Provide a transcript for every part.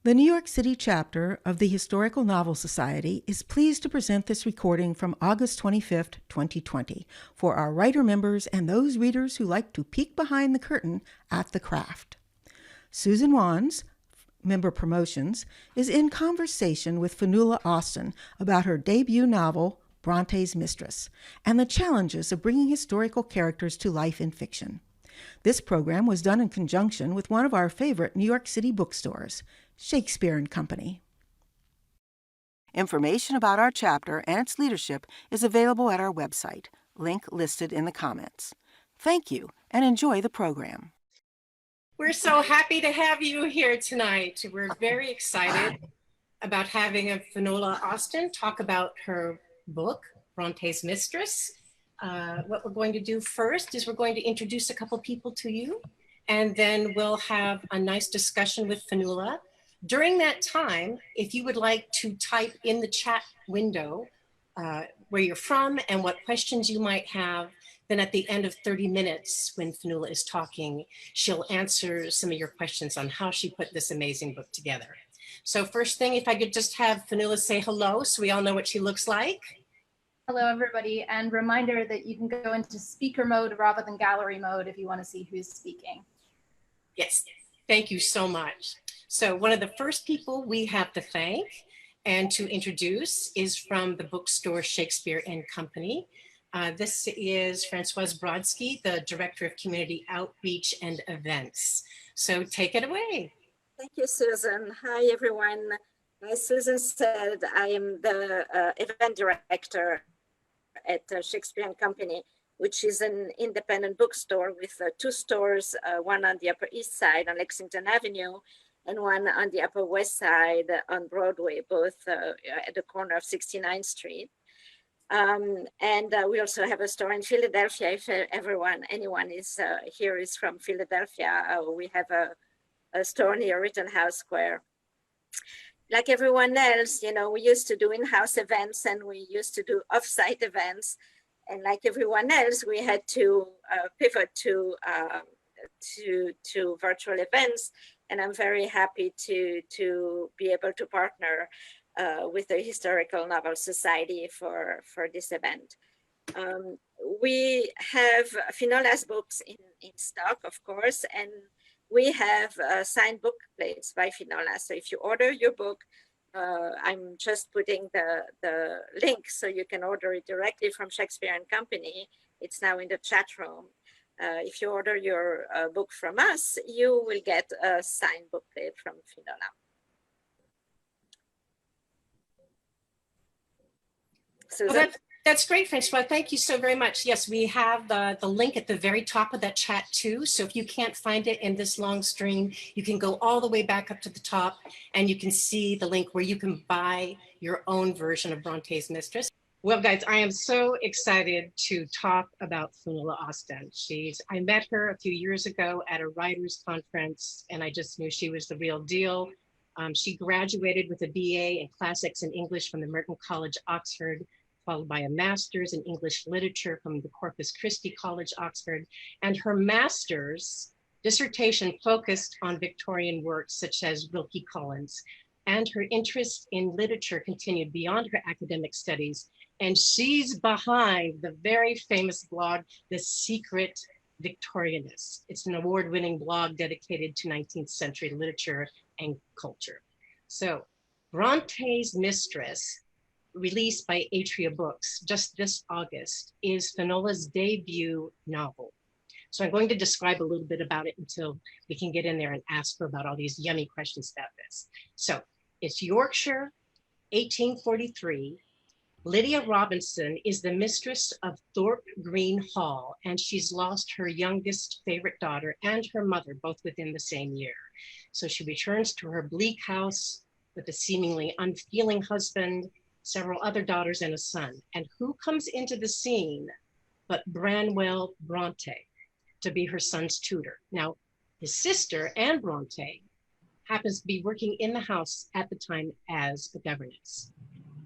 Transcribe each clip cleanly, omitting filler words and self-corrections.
The New York City chapter of the Historical Novel Society is pleased to present this recording from August 25th, 2020, for our writer members and those readers who like to peek behind the curtain at the craft. Susan Wands, Member Promotions, is in conversation with Finola Austin about her debut novel, Bronte's Mistress, and the challenges of bringing historical characters to life in fiction. This program was done in conjunction with one of our favorite New York City bookstores, Shakespeare Co. Information about our chapter and its leadership is available at our website, link listed in the comments. Thank you and enjoy the program. We're so happy to have you here tonight. We're very excited about having Finola Austin talk about her book, Bronte's Mistress. What we're going to do first is we're going to introduce a couple people to you, and then we'll have a nice discussion with Finola. During that time, if you would like to type in the chat window where you're from and what questions you might have, then at the end of 30 minutes when Finola is talking, she'll answer some of your questions on how she put this amazing book together. So first thing, if I could just have Finola say hello so we all know what she looks like. Hello, everybody, and reminder that you can go into speaker mode rather than gallery mode if you want to see who's speaking. Yes, thank you so much. So one of the first people we have to thank and to introduce is from the bookstore Shakespeare Co. This is Francoise Brodsky, the Director of Community Outreach and Events. So take it away. Thank you, Susan. Hi, everyone. As Susan said, I am the event director at Shakespeare Company, which is an independent bookstore with two stores, one on the Upper East Side on Lexington Avenue and one on the Upper West Side on Broadway, both at the corner of 69th Street. We also have a store in Philadelphia. If anyone is here is from Philadelphia, we have a store near Rittenhouse Square. Like everyone else, you know, we used to do in-house events and we used to do off-site events. And like everyone else, we had to pivot to virtual events. And I'm very happy to be able to partner with the Historical Novel Society for this event. We have Finola's books in stock, of course, and we have signed book plates by Finola. So if you order your book, I'm just putting the link so you can order it directly from Shakespeare Company. It's now in the chat room. If you order your book from us, you will get a signed book plate from Finola. So that's great, Francois. Thank you so very much. Yes, we have the link at the very top of that chat too. So if you can't find it in this long stream, you can go all the way back up to the top and you can see the link where you can buy your own version of Bronte's Mistress. Well, guys, I am so excited to talk about Finola Austin. I met her a few years ago at a writers conference and I just knew she was the real deal. She graduated with a BA in Classics and English from the Merton College, Oxford, followed by a master's in English literature from the Corpus Christi College, Oxford. And her master's dissertation focused on Victorian works such as Wilkie Collins. And her interest in literature continued beyond her academic studies. And she's behind the very famous blog, The Secret Victorianists. It's an award-winning blog dedicated to 19th century literature and culture. So Bronte's Mistress, released by Atria Books just this August, is Finola's debut novel. So I'm going to describe a little bit about it until we can get in there and ask her about all these yummy questions about this. So it's Yorkshire, 1843. Lydia Robinson is the mistress of Thorpe Green Hall, and she's lost her youngest favorite daughter and her mother, both within the same year. So she returns to her bleak house with a seemingly unfeeling husband, several other daughters and a son. And who comes into the scene but Branwell Bronte to be her son's tutor? Now, his sister, Anne Bronte, happens to be working in the house at the time as a governess.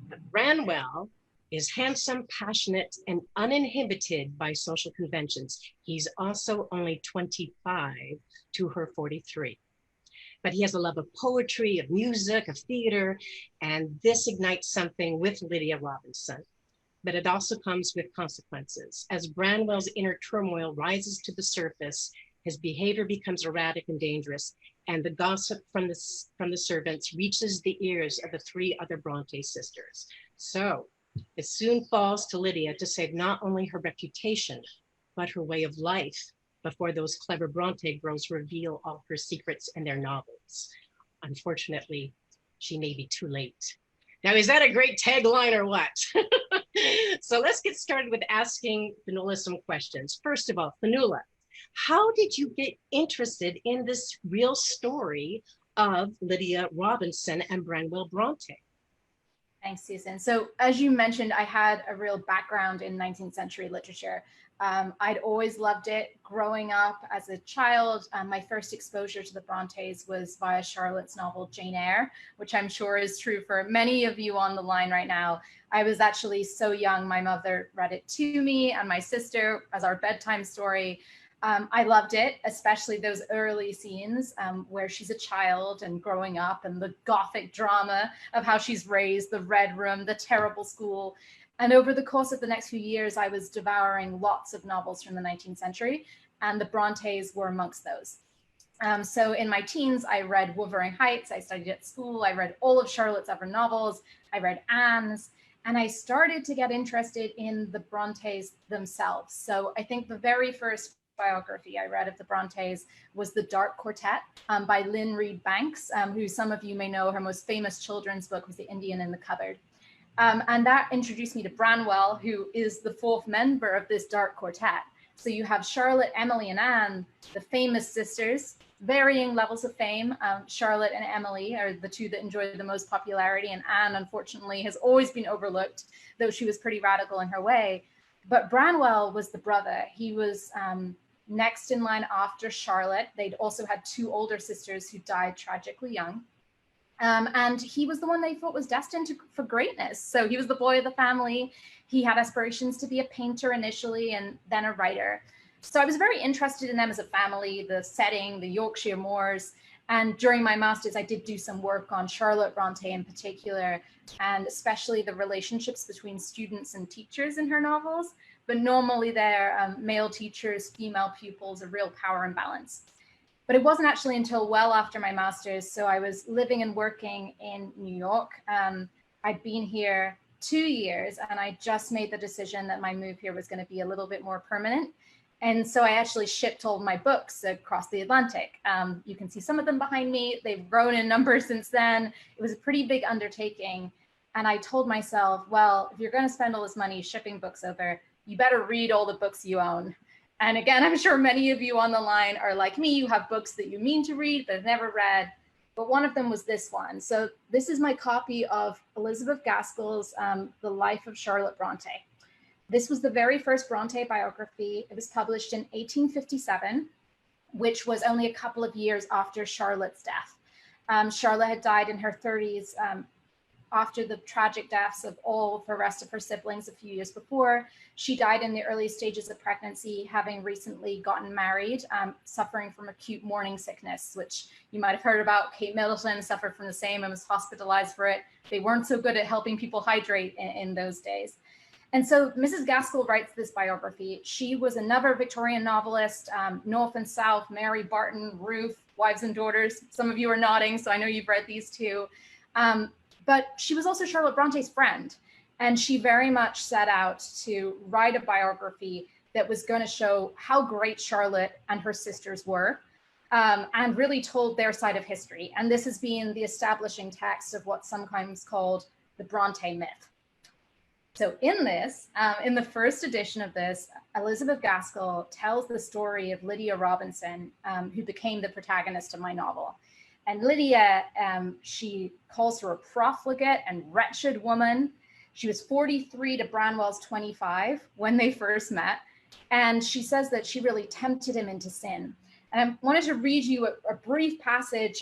But Branwell is handsome, passionate, and uninhibited by social conventions. He's also only 25 to her 43. but he has a love of poetry, of music, of theater, and this ignites something with Lydia Robinson. But it also comes with consequences. As Branwell's inner turmoil rises to the surface, his behavior becomes erratic and dangerous, and the gossip from the servants reaches the ears of the three other Bronte sisters. So it soon falls to Lydia to save not only her reputation, but her way of life before those clever Bronte girls reveal all her secrets in their novels. Unfortunately, she may be too late. Now, is that a great tagline or what? So let's get started with asking Finola some questions. First of all, Finola, how did you get interested in this real story of Lydia Robinson and Branwell Bronte? Thanks, Susan. So as you mentioned, I had a real background in 19th century literature. I'd always loved it. Growing up as a child, my first exposure to the Brontes was via Charlotte's novel, Jane Eyre, which I'm sure is true for many of you on the line right now. I was actually so young, my mother read it to me and my sister as our bedtime story. I loved it, especially those early scenes where she's a child and growing up, and the gothic drama of how she's raised, the red room, the terrible school. And over the course of the next few years, I was devouring lots of novels from the 19th century, and the Brontes were amongst those. So in my teens, I read Wuthering Heights. I studied at school. I read all of Charlotte's other novels. I read Anne's. And I started to get interested in the Brontes themselves. So I think the very first biography I read of the Brontes was The Dark Quartet by Lynn Reed Banks, who some of you may know. Her most famous children's book was The Indian in the Cupboard. And that introduced me to Branwell, who is the fourth member of this Dark Quartet. So you have Charlotte, Emily, and Anne, the famous sisters, varying levels of fame. Charlotte and Emily are the two that enjoy the most popularity, and Anne, unfortunately, has always been overlooked, though she was pretty radical in her way. But Branwell was the brother. He was next in line after Charlotte. They'd also had two older sisters who died tragically young. And he was the one they thought was destined for greatness. So he was the boy of the family. He had aspirations to be a painter initially and then a writer. So I was very interested in them as a family, the setting, the Yorkshire moors. And during my master's, I did do some work on Charlotte Bronte in particular, and especially the relationships between students and teachers in her novels. But normally they're male teachers, female pupils, a real power imbalance. But it wasn't actually until well after my master's. So I was living and working in New York. I'd been here 2 years, and I just made the decision that my move here was going to be a little bit more permanent. And so I actually shipped all of my books across the Atlantic. You can see some of them behind me. They've grown in numbers since then. It was a pretty big undertaking. And I told myself, well, if you're going to spend all this money shipping books over, you better read all the books you own. And again, I'm sure many of you on the line are like me. You have books that you mean to read but have never read. But one of them was this one. So this is my copy of Elizabeth Gaskell's The Life of Charlotte Bronte. This was the very first Bronte biography. It was published in 1857, which was only a couple of years after Charlotte's death. Charlotte had died in her 30s after the tragic deaths of all of the rest of her siblings a few years before. She died in the early stages of pregnancy, having recently gotten married, suffering from acute morning sickness, which you might have heard about. Kate Middleton suffered from the same and was hospitalized for it. They weren't so good at helping people hydrate in those days. And so Mrs. Gaskell writes this biography. She was another Victorian novelist, North and South, Mary Barton, Ruth, Wives and Daughters. Some of you are nodding, so I know you've read these too. But she was also Charlotte Bronte's friend. And she very much set out to write a biography that was going to show how great Charlotte and her sisters were, and really told their side of history. And this has been the establishing text of what's sometimes called the Bronte myth. So in this, in the first edition of this, Elizabeth Gaskell tells the story of Lydia Robinson, who became the protagonist of my novel. And Lydia, she calls her a profligate and wretched woman. She was 43 to Branwell's 25 when they first met. And she says that she really tempted him into sin. And I wanted to read you a brief passage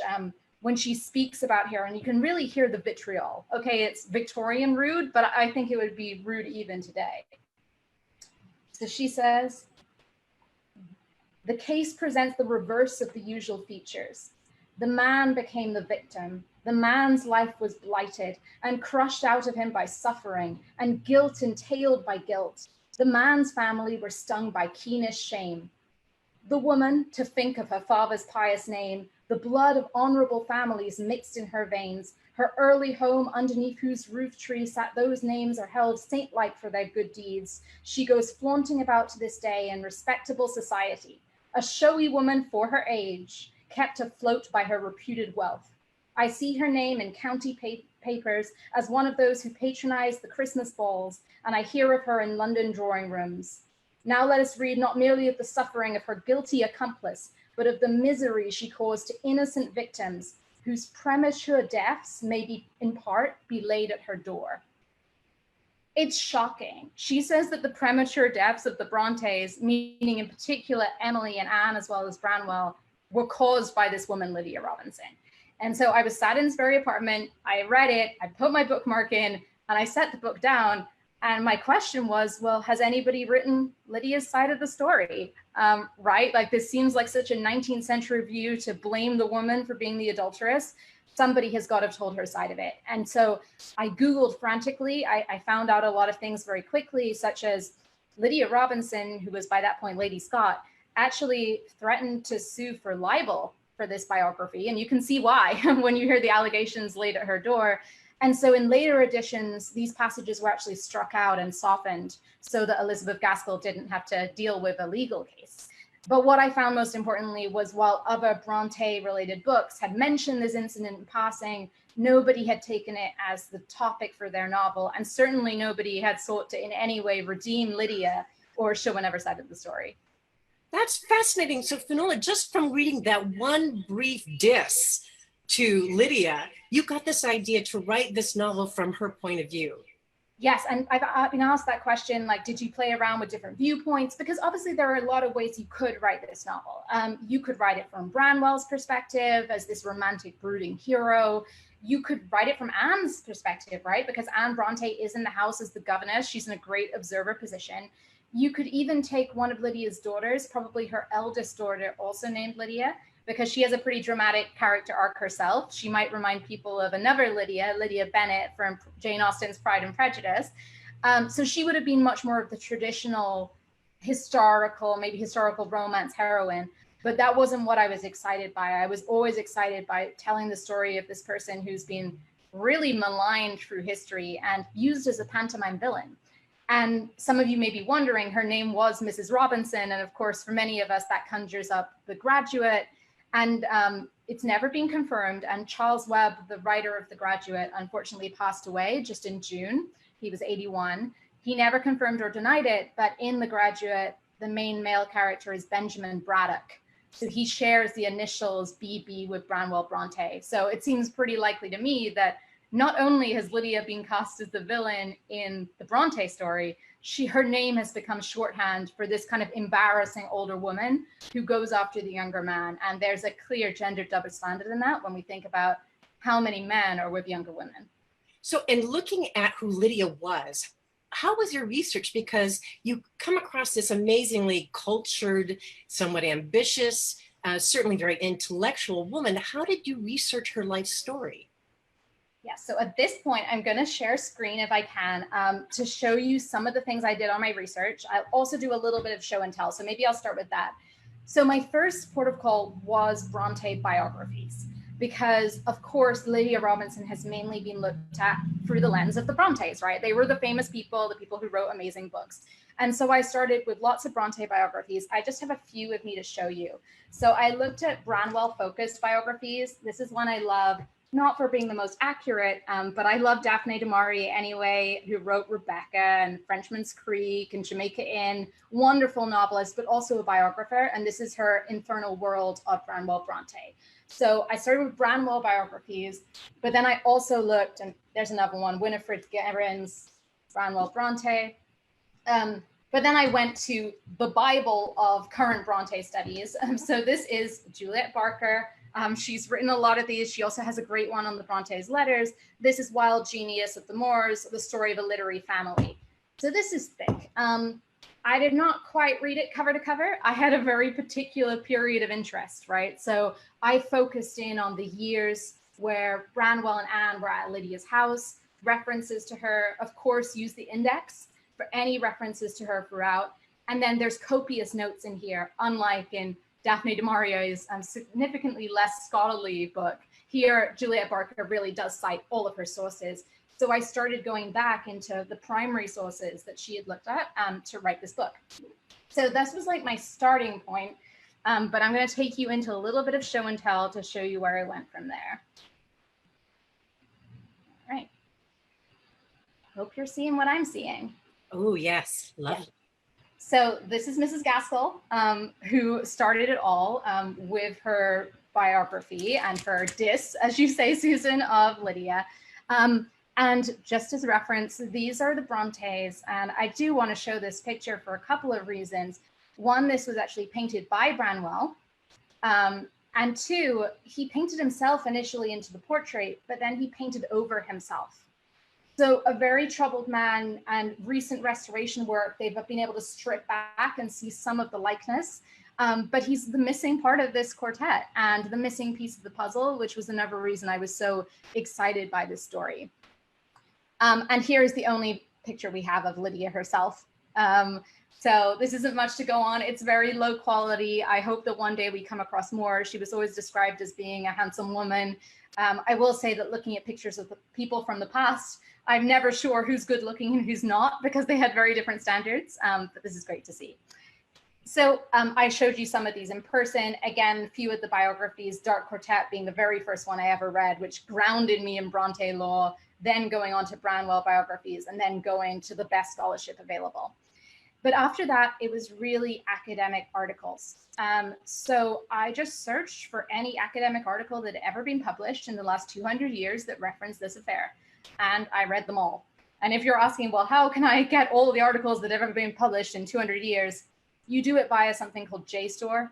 when she speaks about her, and you can really hear the vitriol. Okay, it's Victorian rude, but I think it would be rude even today. So she says, "The case presents the reverse of the usual features. The man became the victim. The man's life was blighted and crushed out of him by suffering and guilt entailed by guilt. The man's family were stung by keenest shame. The woman, to think of her father's pious name, the blood of honorable families mixed in her veins, her early home underneath whose roof tree sat those names are held saint-like for their good deeds. She goes flaunting about to this day in respectable society, a showy woman for her age, kept afloat by her reputed wealth. I see her name in county papers as one of those who patronize the Christmas balls, and I hear of her in London drawing rooms. Now let us read not merely of the suffering of her guilty accomplice, but of the misery she caused to innocent victims, whose premature deaths may be, in part, be laid at her door. It's shocking. She says that the premature deaths of the Brontes, meaning in particular Emily and Anne, as well as Branwell, were caused by this woman, Lydia Robinson. And so I was sat in this very apartment, I read it, I put my bookmark in, and I set the book down. And my question was, well, has anybody written Lydia's side of the story? Right? Like, this seems like such a 19th century view to blame the woman for being the adulteress. Somebody has got to have told her side of it. And so I Googled frantically. I found out a lot of things very quickly, such as Lydia Robinson, who was by that point Lady Scott, actually threatened to sue for libel for this biography. And you can see why when you hear the allegations laid at her door. And so in later editions, these passages were actually struck out and softened so that Elizabeth Gaskell didn't have to deal with a legal case. But what I found most importantly was, while other Bronte-related books had mentioned this incident in passing, nobody had taken it as the topic for their novel, and certainly nobody had sought to in any way redeem Lydia or show another side of the story. That's fascinating. So Finola, just from reading that one brief diss to Lydia, you got this idea to write this novel from her point of view. Yes, and I've been asked that question, like, did you play around with different viewpoints? Because obviously there are a lot of ways you could write this novel. You could write it from Branwell's perspective as this romantic brooding hero. You could write it from Anne's perspective, right? Because Anne Bronte is in the house as the governess. She's in a great observer position. You could even take one of Lydia's daughters, probably her eldest daughter, also named Lydia, because she has a pretty dramatic character arc herself. She might remind people of another Lydia, Lydia Bennet from Jane Austen's Pride and Prejudice. So she would have been much more of the traditional historical, maybe historical romance heroine, but that wasn't what I was excited by. I was always excited by telling the story of this person who's been really maligned through history and used as a pantomime villain. And some of you may be wondering, her name was Mrs. Robinson. And of course, for many of us, that conjures up The Graduate. And it's never been confirmed. And Charles Webb, the writer of The Graduate, unfortunately passed away just in June. He was 81. He never confirmed or denied it. But in The Graduate, the main male character is Benjamin Braddock. So he shares the initials BB with Branwell Bronte. So it seems pretty likely to me that not only has Lydia been cast as the villain in the Bronte story, her name has become shorthand for this kind of embarrassing older woman who goes after the younger man. And there's a clear gender double standard in that when we think about how many men are with younger women. So in looking at who Lydia was, how was your research? Because you come across this amazingly cultured, somewhat ambitious, certainly very intellectual woman. How did you research her life story? Yeah, so at this point, I'm going to share screen if I can to show you some of the things I did on my research. I'll also do a little bit of show and tell, so maybe I'll start with that. So my first port of call was Bronte biographies, because of course, Lydia Robinson has mainly been looked at through the lens of the Brontes, right? They were the famous people, the people who wrote amazing books. And so I started with lots of Bronte biographies. I just have a few of me to show you. So I looked at Branwell-focused biographies. This is one I love, not for being the most accurate, but I love Daphne du Maurier anyway, who wrote Rebecca and Frenchman's Creek and Jamaica Inn, wonderful novelist, but also a biographer. And this is her Infernal World of Branwell Bronte. So I started with Branwell biographies, but then I also looked, and there's another one, Winifred Guerin's Branwell Bronte. But then I went to the Bible of current Bronte studies. So this is Juliet Barker. She's written a lot of these. She also has a great one on the Bronte's letters. This is Wild Genius of the Moors, the story of a literary family. So this is thick. I did not quite read it cover to cover. I had a very particular period of interest, right? So I focused in on the years where Branwell and Anne were at Lydia's house, references to her, of course, use the index for any references to her throughout. And then there's copious notes in here, unlike in Daphne du Maurier's significantly less scholarly book. Here, Juliet Barker really does cite all of her sources. So I started going back into the primary sources that she had looked at to write this book. So this was like my starting point, but I'm going to take you into a little bit of show and tell to show you where I went from there. All right. Hope you're seeing what I'm seeing. Oh, yes. Lovely. Yeah. So this is Mrs. Gaskell, who started it all with her biography and her diss, as you say, Susan, of Lydia. And just as a reference, these are the Brontes. And I do want to show this picture for a couple of reasons. One, this was actually painted by Branwell. And two, he painted himself initially into the portrait, but then he painted over himself. So a very troubled man, and recent restoration work, they've been able to strip back and see some of the likeness. But he's the missing part of this quartet and the missing piece of the puzzle, which was another reason I was so excited by this story. And here's the only picture we have of Lydia herself. So this isn't much to go on. It's very low quality. I hope that one day we come across more. She was always described as being a handsome woman. I will say that looking at pictures of the people from the past, I'm never sure who's good looking and who's not, because they had very different standards, but this is great to see. So I showed you some of these in person. Again, a few of the biographies, Dark Quartet being the very first one I ever read, which grounded me in Bronte law, then going on to Branwell biographies, and then going to the best scholarship available. But after that, it was really academic articles. So I just searched for any academic article that had ever been published in the last 200 years that referenced this affair. And I read them all. And if you're asking, well, how can I get all the articles that have ever been published in 200 years? You do it via something called JSTOR,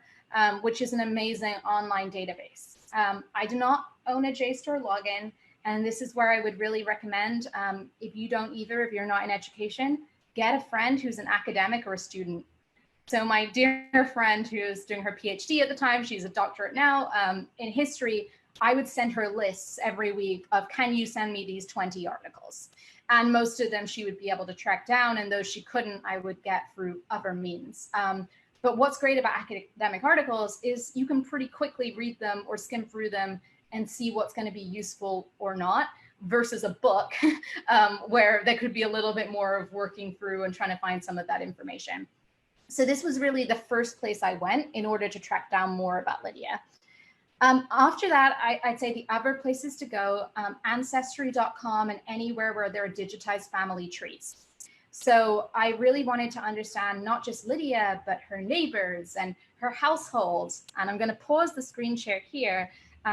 which is an amazing online database. I do not own a JSTOR login. And this is where I would really recommend, if you don't either, if you're not in education, get a friend who's an academic or a student. So my dear friend who's doing her PhD at the time, she's a doctorate now, in history, I would send her lists every week of, can you send me these 20 articles? And most of them she would be able to track down, and those she couldn't, I would get through other means. But what's great about academic articles is you can pretty quickly read them or skim through them and see what's going to be useful or not, versus a book where there could be a little bit more of working through and trying to find some of that information. So this was really the first place I went in order to track down more about Lydia. After that, I'd say the other places to go, ancestry.com and anywhere where there are digitized family trees. So I really wanted to understand not just Lydia, but her neighbors and her household. And I'm going to pause the screen share here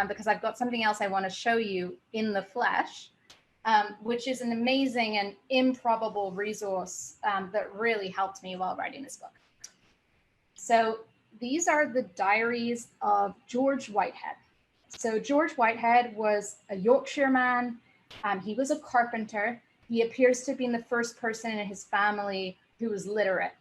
because I've got something else I want to show you in the flesh, which is an amazing and improbable resource that really helped me while writing this book. So these are the diaries of George Whitehead. So George Whitehead was a Yorkshire man. He was a carpenter. He appears to have been the first person in his family who was literate.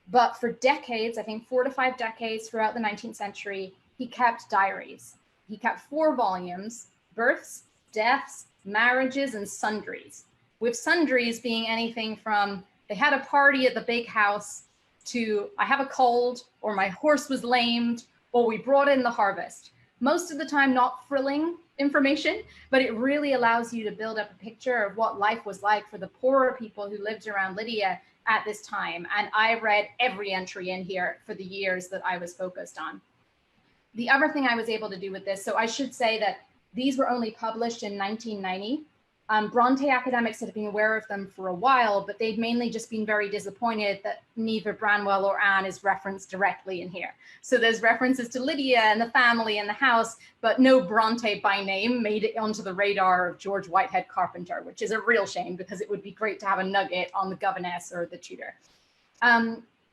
But for decades, I think 4 to 5 decades throughout the 19th century, he kept diaries. He kept 4 volumes, births, deaths, marriages, and sundries, with sundries being anything from they had a party at the big house to I have a cold, or my horse was lamed, or we brought in the harvest. Most of the time not thrilling information, but it really allows you to build up a picture of what life was like for the poorer people who lived around Lydia at this time. And I read every entry in here for the years that I was focused on. The other thing I was able to do with this, so I should say that these were only published in 1990. Bronte academics had been aware of them for a while, but they'd mainly just been very disappointed that neither Branwell or Anne is referenced directly in here. So there's references to Lydia and the family and the house, but no Bronte by name made it onto the radar of George Whitehead Carpenter, which is a real shame because it would be great to have a nugget on the governess or the tutor.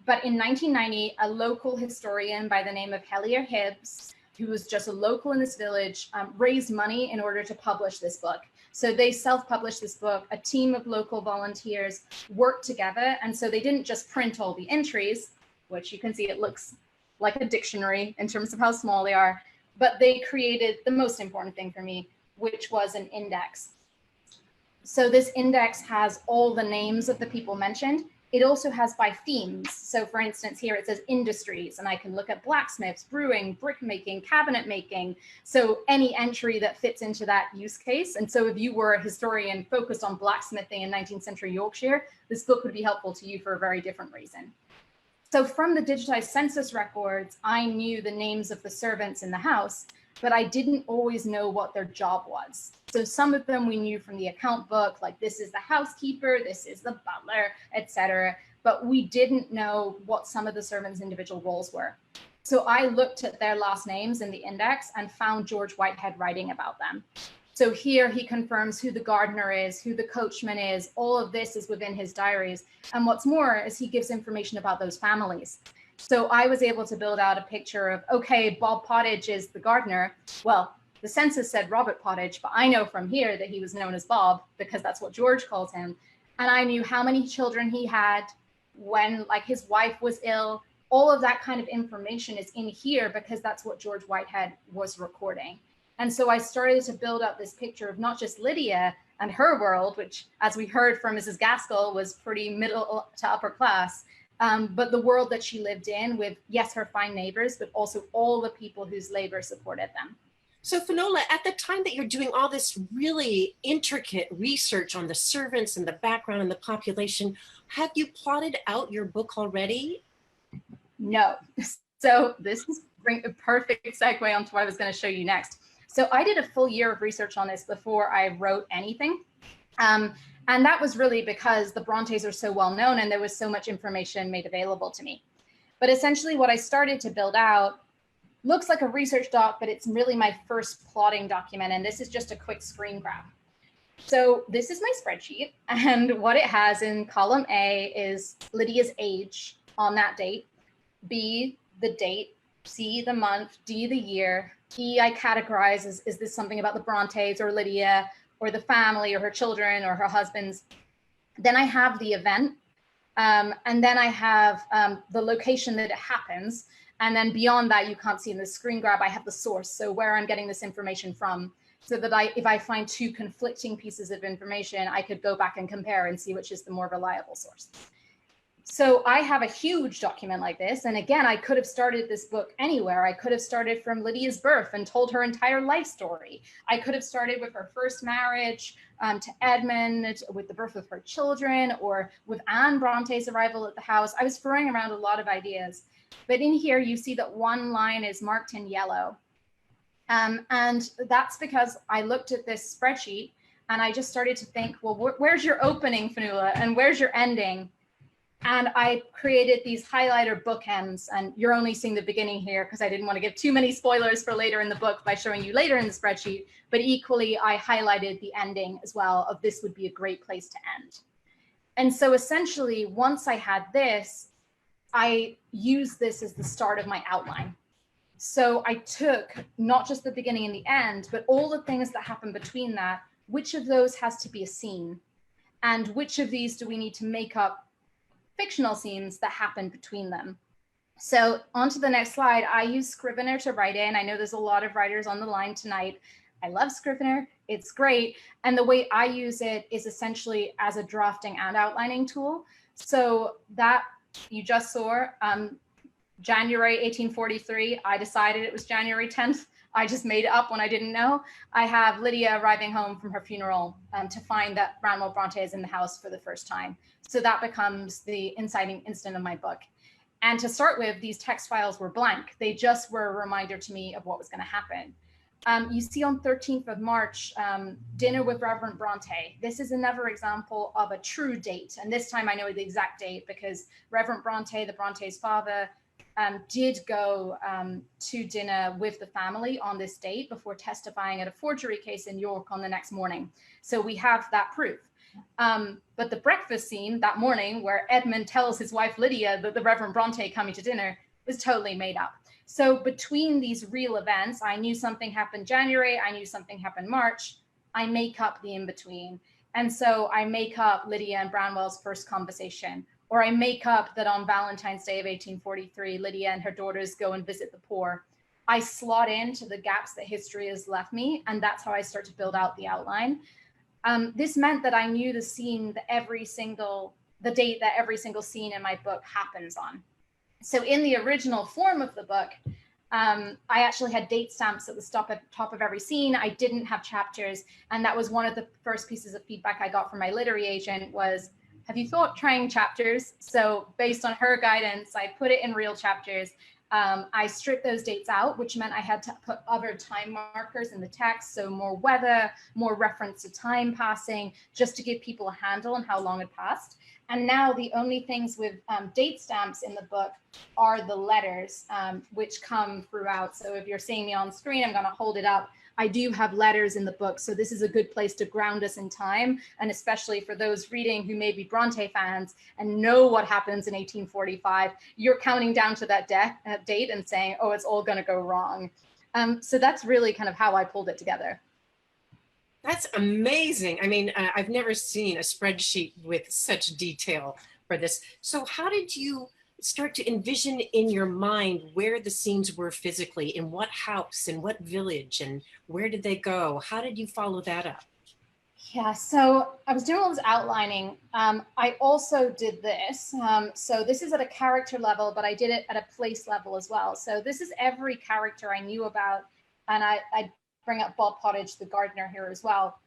But in 1990, a local historian by the name of Hellier Hibbs who was just a local in this village, raised money in order to publish this book. So they self-published this book. A team of local volunteers worked together. And so they didn't just print all the entries, which you can see it looks like a dictionary in terms of how small they are, but they created the most important thing for me, which was an index. So this index has all the names of the people mentioned. It also has by themes. So for instance, here it says industries, and I can look at blacksmiths, brewing, brick making, cabinet making. So any entry that fits into that use case. And so if you were a historian focused on blacksmithing in 19th century Yorkshire, this book would be helpful to you for a very different reason. So from the digitized census records, I knew the names of the servants in the house, but I didn't always know what their job was. So some of them we knew from the account book, like this is the housekeeper, this is the butler, etc. But we didn't know what some of the servants' individual roles were. So I looked at their last names in the index and found George Whitehead writing about them. So here he confirms who the gardener is, who the coachman is. All of this is within his diaries. And what's more is he gives information about those families. So I was able to build out a picture of, okay, Bob Pottage is the gardener. Well, the census said Robert Pottage, but I know from here that he was known as Bob because that's what George calls him. And I knew how many children he had, when like his wife was ill. All of that kind of information is in here because that's what George Whitehead was recording. And so I started to build up this picture of not just Lydia and her world, which, as we heard from Mrs. Gaskell, was pretty middle to upper class, but the world that she lived in with, yes, her fine neighbors, but also all the people whose labor supported them. So Finola, at the time that you're doing all this really intricate research on the servants and the background and the population, have you plotted out your book already? No. So this is a perfect segue onto what I was going to show you next. So I did a full year of research on this before I wrote anything. And that was really because the Brontes are so well known and there was so much information made available to me. But essentially what I started to build out looks like a research doc, but it's really my first plotting document. And this is just a quick screen grab. So this is my spreadsheet. And what it has in column A is Lydia's age on that date, B, the date, C, the month, D, the year, E, I categorize as, is this something about the Brontes or Lydia or the family or her children or her husbands? Then I have the event, and then I have the location that it happens. And then beyond that, you can't see in the screen grab, I have the source. So where I'm getting this information from, so that if I find two conflicting pieces of information, I could go back and compare and see which is the more reliable source. So I have a huge document like this. And again, I could have started this book anywhere. I could have started from Lydia's birth and told her entire life story. I could have started with her first marriage to Edmund, with the birth of her children, or with Anne Bronte's arrival at the house. I was throwing around a lot of ideas. But in here, you see that one line is marked in yellow. And that's because I looked at this spreadsheet and I just started to think, well, where's your opening, Finola, and where's your ending? And I created these highlighter bookends, and you're only seeing the beginning here because I didn't want to give too many spoilers for later in the book by showing you later in the spreadsheet, but equally I highlighted the ending as well of this would be a great place to end. And so essentially, once I had this, I used this as the start of my outline. So I took not just the beginning and the end, but all the things that happen between that, which of those has to be a scene? And which of these do we need to make up fictional scenes that happen between them? So on to the next slide, I use Scrivener to write in. I know there's a lot of writers on the line tonight. I love Scrivener, it's great. And the way I use it is essentially as a drafting and outlining tool. So that you just saw, January 1843, I decided it was January 10th. I just made it up when I didn't know. I have Lydia arriving home from her funeral to find that Branwell Bronte is in the house for the first time. So that becomes the inciting incident of my book. And to start with, these text files were blank. They just were a reminder to me of what was going to happen. You see on 13th of March, dinner with Reverend Bronte. This is another example of a true date. And this time I know the exact date because Reverend Bronte, the Bronte's father, did go to dinner with the family on this date before testifying at a forgery case in York on the next morning. So we have that proof. But the breakfast scene that morning where Edmund tells his wife Lydia that the Reverend Bronte coming to dinner was totally made up. So between these real events, I knew something happened January, I knew something happened March, I make up the in-between. And so I make up Lydia and Branwell's first conversation, or I make up that on Valentine's Day of 1843, Lydia and her daughters go and visit the poor. I slot into the gaps that history has left me, and that's how I start to build out the outline. This meant that I knew the scene that the date that every single scene in my book happens on. So in the original form of the book, I actually had date stamps at the top of every scene. I didn't have chapters. And that was one of the first pieces of feedback I got from my literary agent was, have you thought trying chapters? So based on her guidance, I put it in real chapters. I stripped those dates out, which meant I had to put other time markers in the text. So more weather, more reference to time passing, just to give people a handle on how long had passed. And now the only things with date stamps in the book are the letters, which come throughout. So if you're seeing me on screen, I'm going to hold it up. I do have letters in the book. So this is a good place to ground us in time. And especially for those reading who may be Bronte fans and know what happens in 1845, you're counting down to that date and saying, oh, it's all going to go wrong. So that's really kind of how I pulled it together. That's amazing. I mean, I've never seen a spreadsheet with such detail for this. So how did you start to envision in your mind where the scenes were physically, in what house, in what village, and where did they go? How did you follow that up? Yeah, so I was doing all this outlining. I also did this. So this is at a character level, but I did it at a place level as well. So this is every character I knew about. And I bring up Bob Pottage, the gardener, here as well.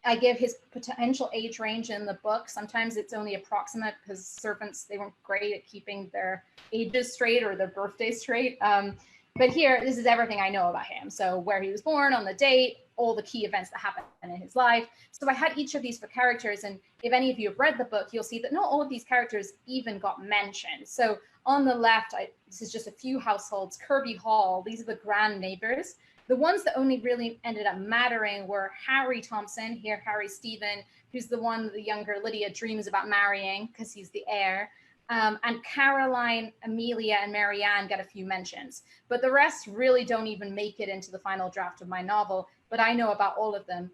I give his potential age range in the book. Sometimes it's only approximate because servants, they weren't great at keeping their ages straight or their birthdays straight. But here, this is everything I know about him. So where he was born, on the date, all the key events that happened in his life. So I had each of these for characters. And if any of you have read the book, you'll see that not all of these characters even got mentioned. So on the left, this is just a few households. Kirby Hall, these are the grand neighbors. The ones that only really ended up mattering were Harry Thompson, here Harry Stephen, who's the one the younger Lydia dreams about marrying because he's the heir. And Caroline, Amelia, and Marianne get a few mentions. But the rest really don't even make it into the final draft of my novel, but I know about all of them.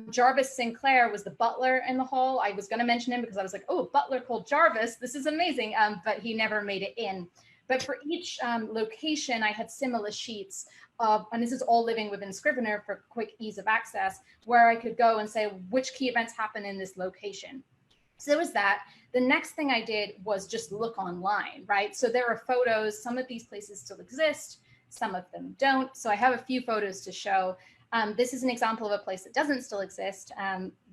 Jarvis Sinclair was the butler in the hall. I was going to mention him because I was like, oh, butler called Jarvis. This is amazing. But he never made it in. But for each location, I had similar sheets of, and this is all living within Scrivener for quick ease of access, where I could go and say which key events happen in this location. So there was that. The next thing I did was just look online, right? So there are photos. Some of these places still exist. Some of them don't. So I have a few photos to show. This is an example of a place that doesn't still exist.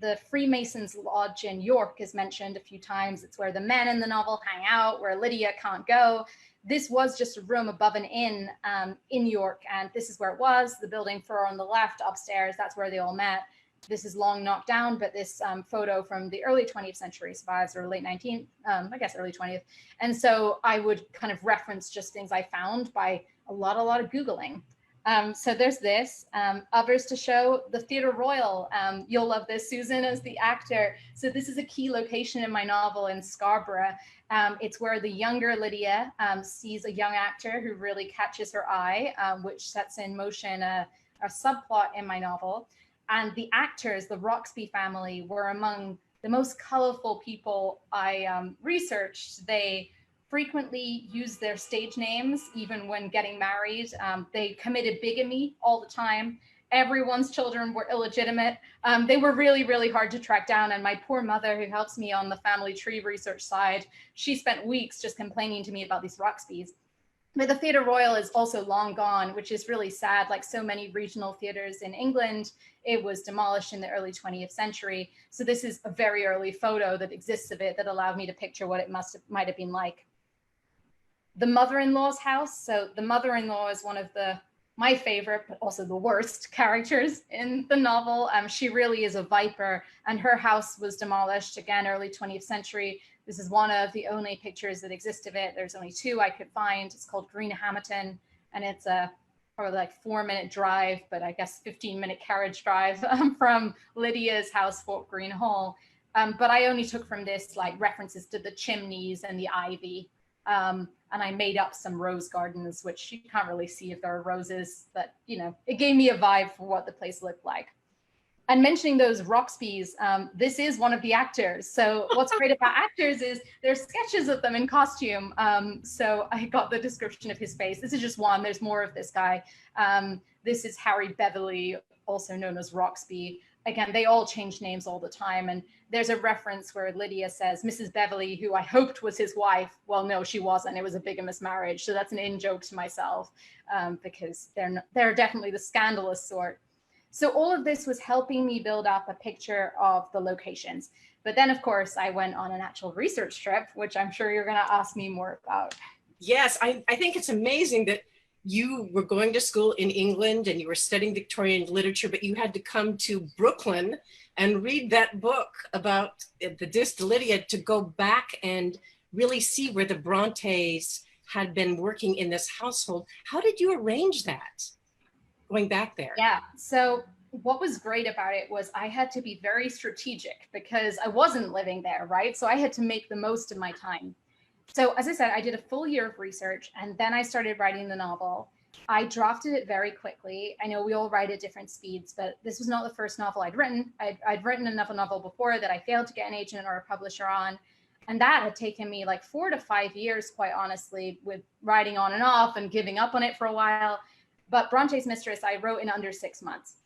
The Freemasons Lodge in York is mentioned a few times. It's where the men in the novel hang out, where Lydia can't go. This was just a room above an inn in York, and this is where it was. The building 4 on the left upstairs, that's where they all met. This is long knocked down, but this photo from the early 20th century survives, or late 19th, I guess early 20th. And so I would kind of reference just things I found by a lot of Googling. So there's this, others to show. The Theatre Royal, you'll love this, Susan, as the actor. So this is a key location in my novel in Scarborough. It's where the younger Lydia sees a young actor who really catches her eye, which sets in motion a subplot in my novel. And the actors, the Roxby family, were among the most colorful people I researched. They frequently use their stage names, even when getting married. They committed bigamy all the time. Everyone's children were illegitimate. They were really hard to track down. And my poor mother, who helps me on the family tree research side, she spent weeks just complaining to me about these Roxbys. But the Theatre Royal is also long gone, which is really sad. Like so many regional theatres in England, it was demolished in the early 20th century. So this is a very early photo that exists of it that allowed me to picture what it might have been like. The mother-in-law's house. So the mother-in-law is one of my favorite, but also the worst characters in the novel. She really is a viper, and her house was demolished, again, early 20th century. This is one of the only pictures that exist of it. There's only 2 I could find. It's called Greenhampton, and it's a probably like 4-minute drive, but I guess 15-minute carriage drive from Lydia's house, Fort Green Hall. But I only took from this like references to the chimneys and the ivy. And I made up some rose gardens, which you can't really see if there are roses, but it gave me a vibe for what the place looked like. And mentioning those Roxbys, this is one of the actors. So what's great about actors is there's sketches of them in costume. So I got the description of his face. This is just one. There's more of this guy. This is Harry Beverly, also known as Roxby. Again, they all change names all the time. And there's a reference where Lydia says, Mrs. Beverly, who I hoped was his wife. Well, no, she wasn't. It was a bigamous marriage. So that's an in-joke to myself, because they're definitely the scandalous sort. So all of this was helping me build up a picture of the locations. But then, of course, I went on an actual research trip, which I'm sure you're going to ask me more about. Yes, I think it's amazing that you were going to school in England and you were studying Victorian literature, but you had to come to Brooklyn and read that book about the Dis de Lydia to go back and really see where the Brontes had been working in this household. How did you arrange that, going back there? Yeah, so what was great about it was I had to be very strategic because I wasn't living there, right? So I had to make the most of my time. So as I said, I did a full year of research and then I started writing the novel. I drafted it very quickly. I know we all write at different speeds, but this was not the first novel I'd written. I'd written another novel before that I failed to get an agent or a publisher on. And that had taken me like 4 to 5 years, quite honestly, with writing on and off and giving up on it for a while. But Bronte's Mistress, I wrote in under 6 months.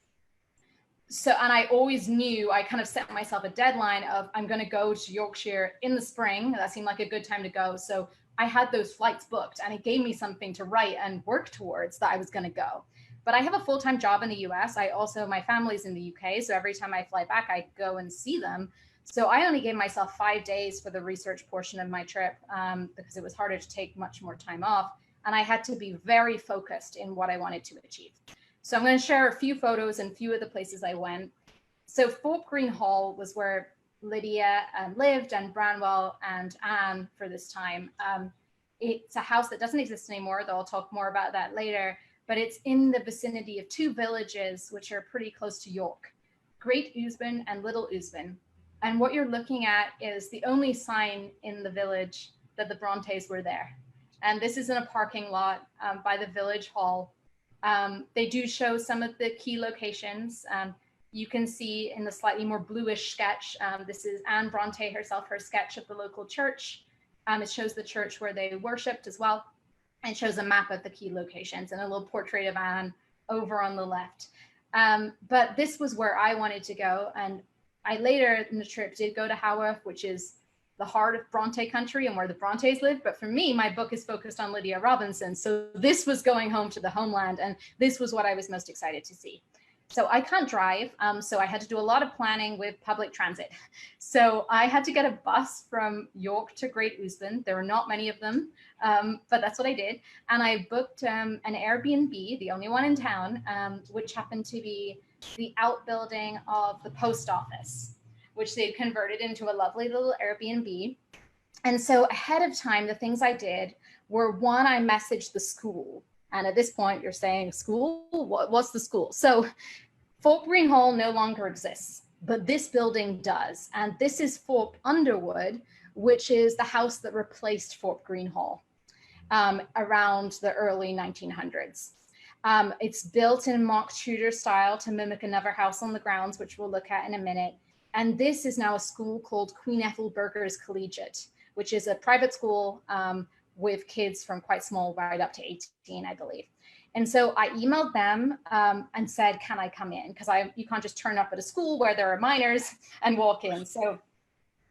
So, and I always knew, I kind of set myself a deadline of I'm going to go to Yorkshire in the spring. That seemed like a good time to go. So I had those flights booked and it gave me something to write and work towards that I was going to go. But I have a full-time job in the US. My family's in the UK. So every time I fly back, I go and see them. So I only gave myself 5 days for the research portion of my trip because it was harder to take much more time off. And I had to be very focused in what I wanted to achieve. So I'm going to share a few photos and a few of the places I went. So Thorpe Green Hall was where Lydia lived, and Branwell and Anne for this time. It's a house that doesn't exist anymore, though I'll talk more about that later, but it's in the vicinity of 2 villages, which are pretty close to York, Great Ousben and Little Ousben. And what you're looking at is the only sign in the village that the Brontes were there. And this is in a parking lot by the village hall. They do show some of the key locations. You can see in the slightly more bluish sketch, this is Anne Bronte herself, her sketch of the local church. It shows the church where they worshipped as well. And shows a map of the key locations and a little portrait of Anne over on the left. But this was where I wanted to go. And I later in the trip did go to Haworth, which is the heart of Bronte country and where the Brontes live. But for me, my book is focused on Lydia Robinson. So this was going home to the homeland. And this was what I was most excited to see. So I can't drive. So I had to do a lot of planning with public transit. So I had to get a bus from York to Great Ousben. There were not many of them, but that's what I did. And I booked an Airbnb, the only one in town, which happened to be the outbuilding of the post office, which they'd converted into a lovely little Airbnb. And so ahead of time, the things I did were, one, I messaged the school. And at this point, you're saying, school? What's the school? So Thorpe Green Hall no longer exists, but this building does. And this is Thorpe Underwood, which is the house that replaced Thorpe Green Hall around the early 1900s. It's built in mock Tudor style to mimic another house on the grounds, which we'll look at in a minute. And this is now a school called Queen Ethelburger's Collegiate, which is a private school with kids from quite small right up to 18, I believe. And so I emailed them and said, can I come in? Because you can't just turn up at a school where there are minors and walk in. So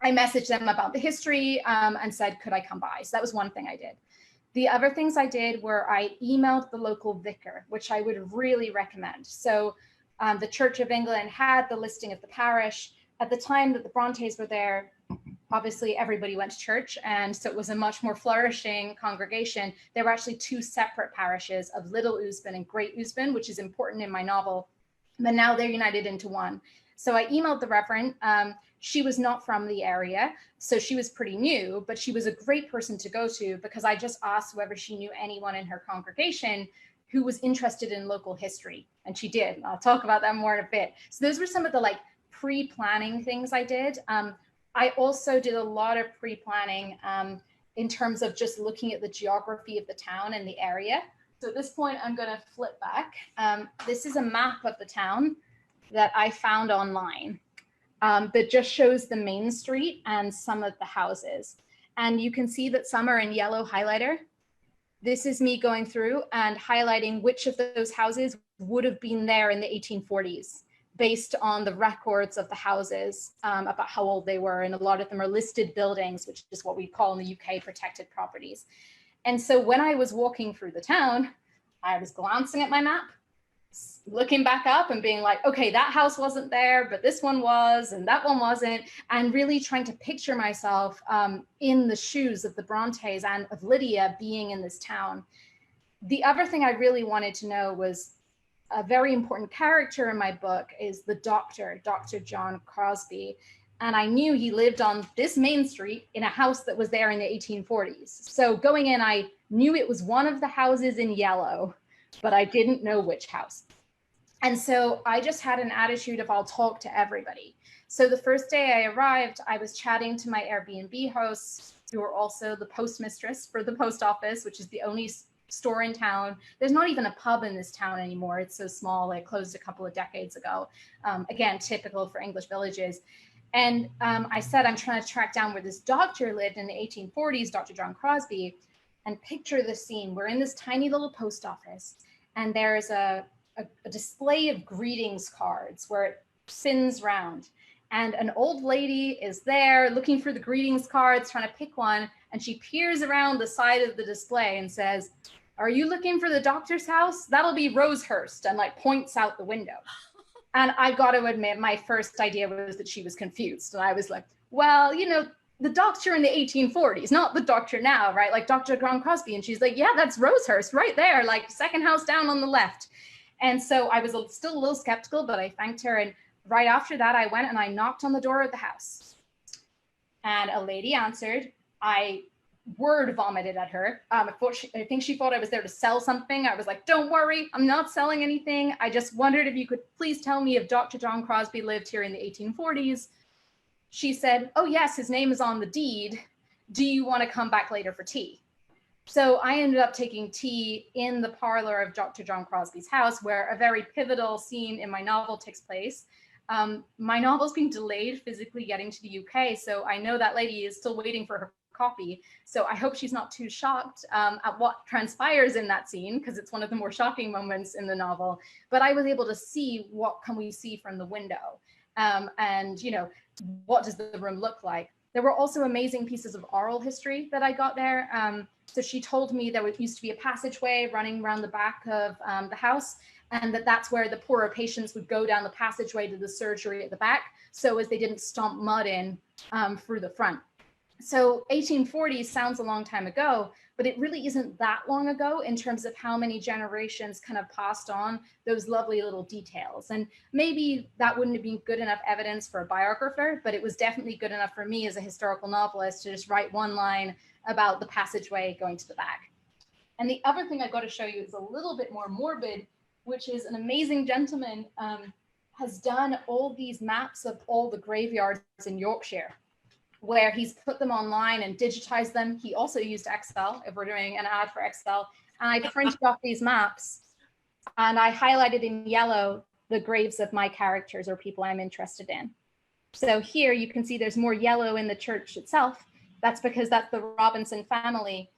I messaged them about the history and said, could I come by? So that was one thing I did. The other things I did were I emailed the local vicar, which I would really recommend. So the Church of England had the listing of the parish. At the time that the Brontes were there, obviously everybody went to church, and so it was a much more flourishing congregation. There were actually 2 separate parishes of Little Ousben and Great Ousben, which is important in my novel, but now they're united into one. So I emailed the Reverend. She was not from the area, so she was pretty new, but she was a great person to go to because I just asked whether she knew anyone in her congregation who was interested in local history, and she did. I'll talk about that more in a bit. So those were some of the pre-planning things I did. I also did a lot of pre-planning in terms of just looking at the geography of the town and the area. So at this point, I'm going to flip back. This is a map of the town that I found online that just shows the main street and some of the houses. And you can see that some are in yellow highlighter. This is me going through and highlighting which of those houses would have been there in the 1840s, based on the records of the houses about how old they were. And a lot of them are listed buildings, which is what we call in the UK protected properties. And so when I was walking through the town, I was glancing at my map, looking back up and being like, okay, that house wasn't there, but this one was, and that one wasn't, and really trying to picture myself in the shoes of the Brontes and of Lydia being in this town. The other thing I really wanted to know was a very important character in my book is the doctor, Dr. John Crosby. And I knew he lived on this main street in a house that was there in the 1840s. So going in, I knew it was one of the houses in yellow, but I didn't know which house. And so I just had an attitude of I'll talk to everybody. So the first day I arrived, I was chatting to my Airbnb hosts, who are also the postmistress for the post office, which is the only store in town. There's not even a pub in this town anymore. It's so small. It closed a couple of decades ago. Again, typical for English villages. And I said, I'm trying to track down where this doctor lived in the 1840s, Dr. John Crosby, and picture the scene. We're in this tiny little post office, and there's a display of greetings cards where it spins round. And an old lady is there looking for the greetings cards, trying to pick one. And she peers around the side of the display and says, "Are you looking for the doctor's house? That'll be Rosehurst," and like points out the window. And I got to admit, my first idea was that she was confused. And I was like, well, you know, the doctor in the 1840s, not the doctor now, right? Like Dr. John Crosby. And she's like, yeah, that's Rosehurst right there, like second house down on the left. And so I was still a little skeptical, but I thanked her. And right after that, I went and I knocked on the door of the house. And a lady answered. I word vomited at her. I think she thought I was there to sell something. I was like, don't worry, I'm not selling anything. I just wondered if you could please tell me if Dr. John Crosby lived here in the 1840s. She said, oh yes, his name is on the deed. Do you want to come back later for tea? So I ended up taking tea in the parlor of Dr. John Crosby's house, where a very pivotal scene in my novel takes place. My novel's being delayed physically getting to the UK, so I know that lady is still waiting for her copy. So I hope she's not too shocked at what transpires in that scene, because it's one of the more shocking moments in the novel. But I was able to see what can we see from the window, and you know, what does the room look like. There were also amazing pieces of oral history that I got there. So she told me there used to be a passageway running around the back of the house, and that's where the poorer patients would go down the passageway to the surgery at the back, so as they didn't stomp mud in through the front. So 1840s sounds a long time ago, but it really isn't that long ago in terms of how many generations kind of passed on those lovely little details. And maybe that wouldn't have been good enough evidence for a biographer, but it was definitely good enough for me as a historical novelist to just write one line about the passageway going to the back. And the other thing I've got to show you is a little bit more morbid, which is an amazing gentleman has done all these maps of all the graveyards in Yorkshire, where he's put them online and digitized them. He also used Excel, if we're doing an ad for Excel. And I printed off these maps and I highlighted in yellow the graves of my characters or people I'm interested in. So here you can see there's more yellow in the church itself. That's because that's the Robinson family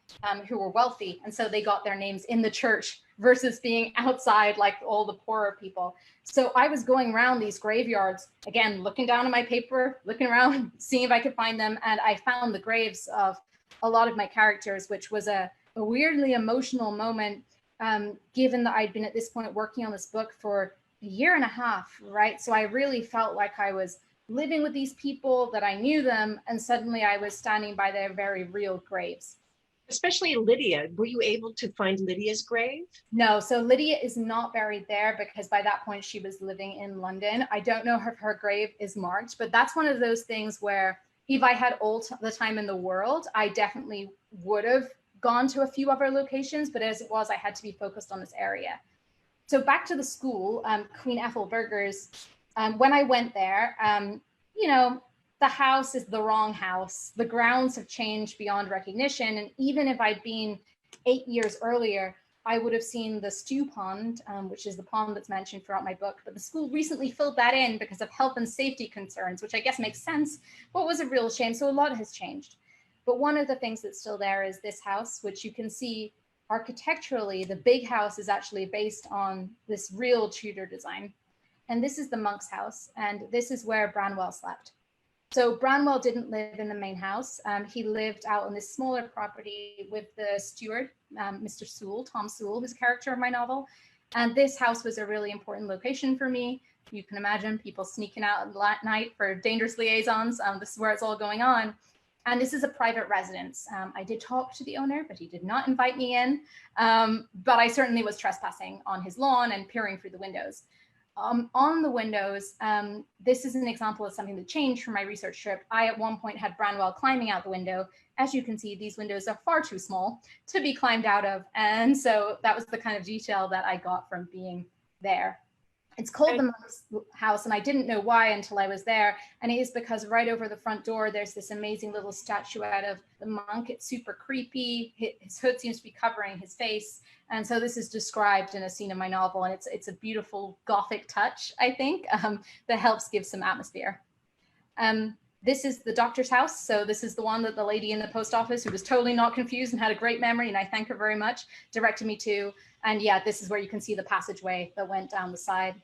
who were wealthy. And so they got their names in the church versus being outside like all the poorer people. So I was going around these graveyards, again, looking down at my paper, looking around, seeing if I could find them. And I found the graves of a lot of my characters, which was a weirdly emotional moment, given that I'd been at this point working on this book for a year and a half, right? So I really felt like I was living with these people, that I knew them, and suddenly I was standing by their very real graves. Especially Lydia. Were you able to find Lydia's grave? No, so Lydia is not buried there because by that point she was living in London. I don't know if her grave is marked, but that's one of those things where if I had all the time in the world, I definitely would have gone to a few other locations, but as it was, I had to be focused on this area. So back to the school, Queen Ethelburger's. When I went there, you know, the house is the wrong house. The grounds have changed beyond recognition. And even if I'd been 8 years earlier, I would have seen the stew pond, which is the pond that's mentioned throughout my book. But the school recently filled that in because of health and safety concerns, which I guess makes sense, but was a real shame. So a lot has changed. But one of the things that's still there is this house, which you can see architecturally, the big house is actually based on this real Tudor design. And this is the monk's house. And this is where Branwell slept. So Branwell didn't live in the main house. He lived out on this smaller property with the steward, Mr. Sewell, Tom Sewell, who's a character of my novel. And this house was a really important location for me. You can imagine people sneaking out at night for dangerous liaisons. This is where it's all going on. And this is a private residence. I did talk to the owner, but he did not invite me in. But I certainly was trespassing on his lawn and peering through the windows. On the windows, this is an example of something that changed from my research trip. I at one point had Branwell climbing out the window. As you can see, these windows are far too small to be climbed out of. And so that was the kind of detail that I got from being there. It's called the monk's house, and I didn't know why until I was there. And it is because right over the front door, there's this amazing little statuette of the monk. It's super creepy. His hood seems to be covering his face. And so this is described in a scene in my novel, and it's a beautiful Gothic touch, I think, that helps give some atmosphere. This is the doctor's house. So this is the one that the lady in the post office, who was totally not confused and had a great memory, and I thank her very much, directed me to. And yeah, this is where you can see the passageway that went down the side.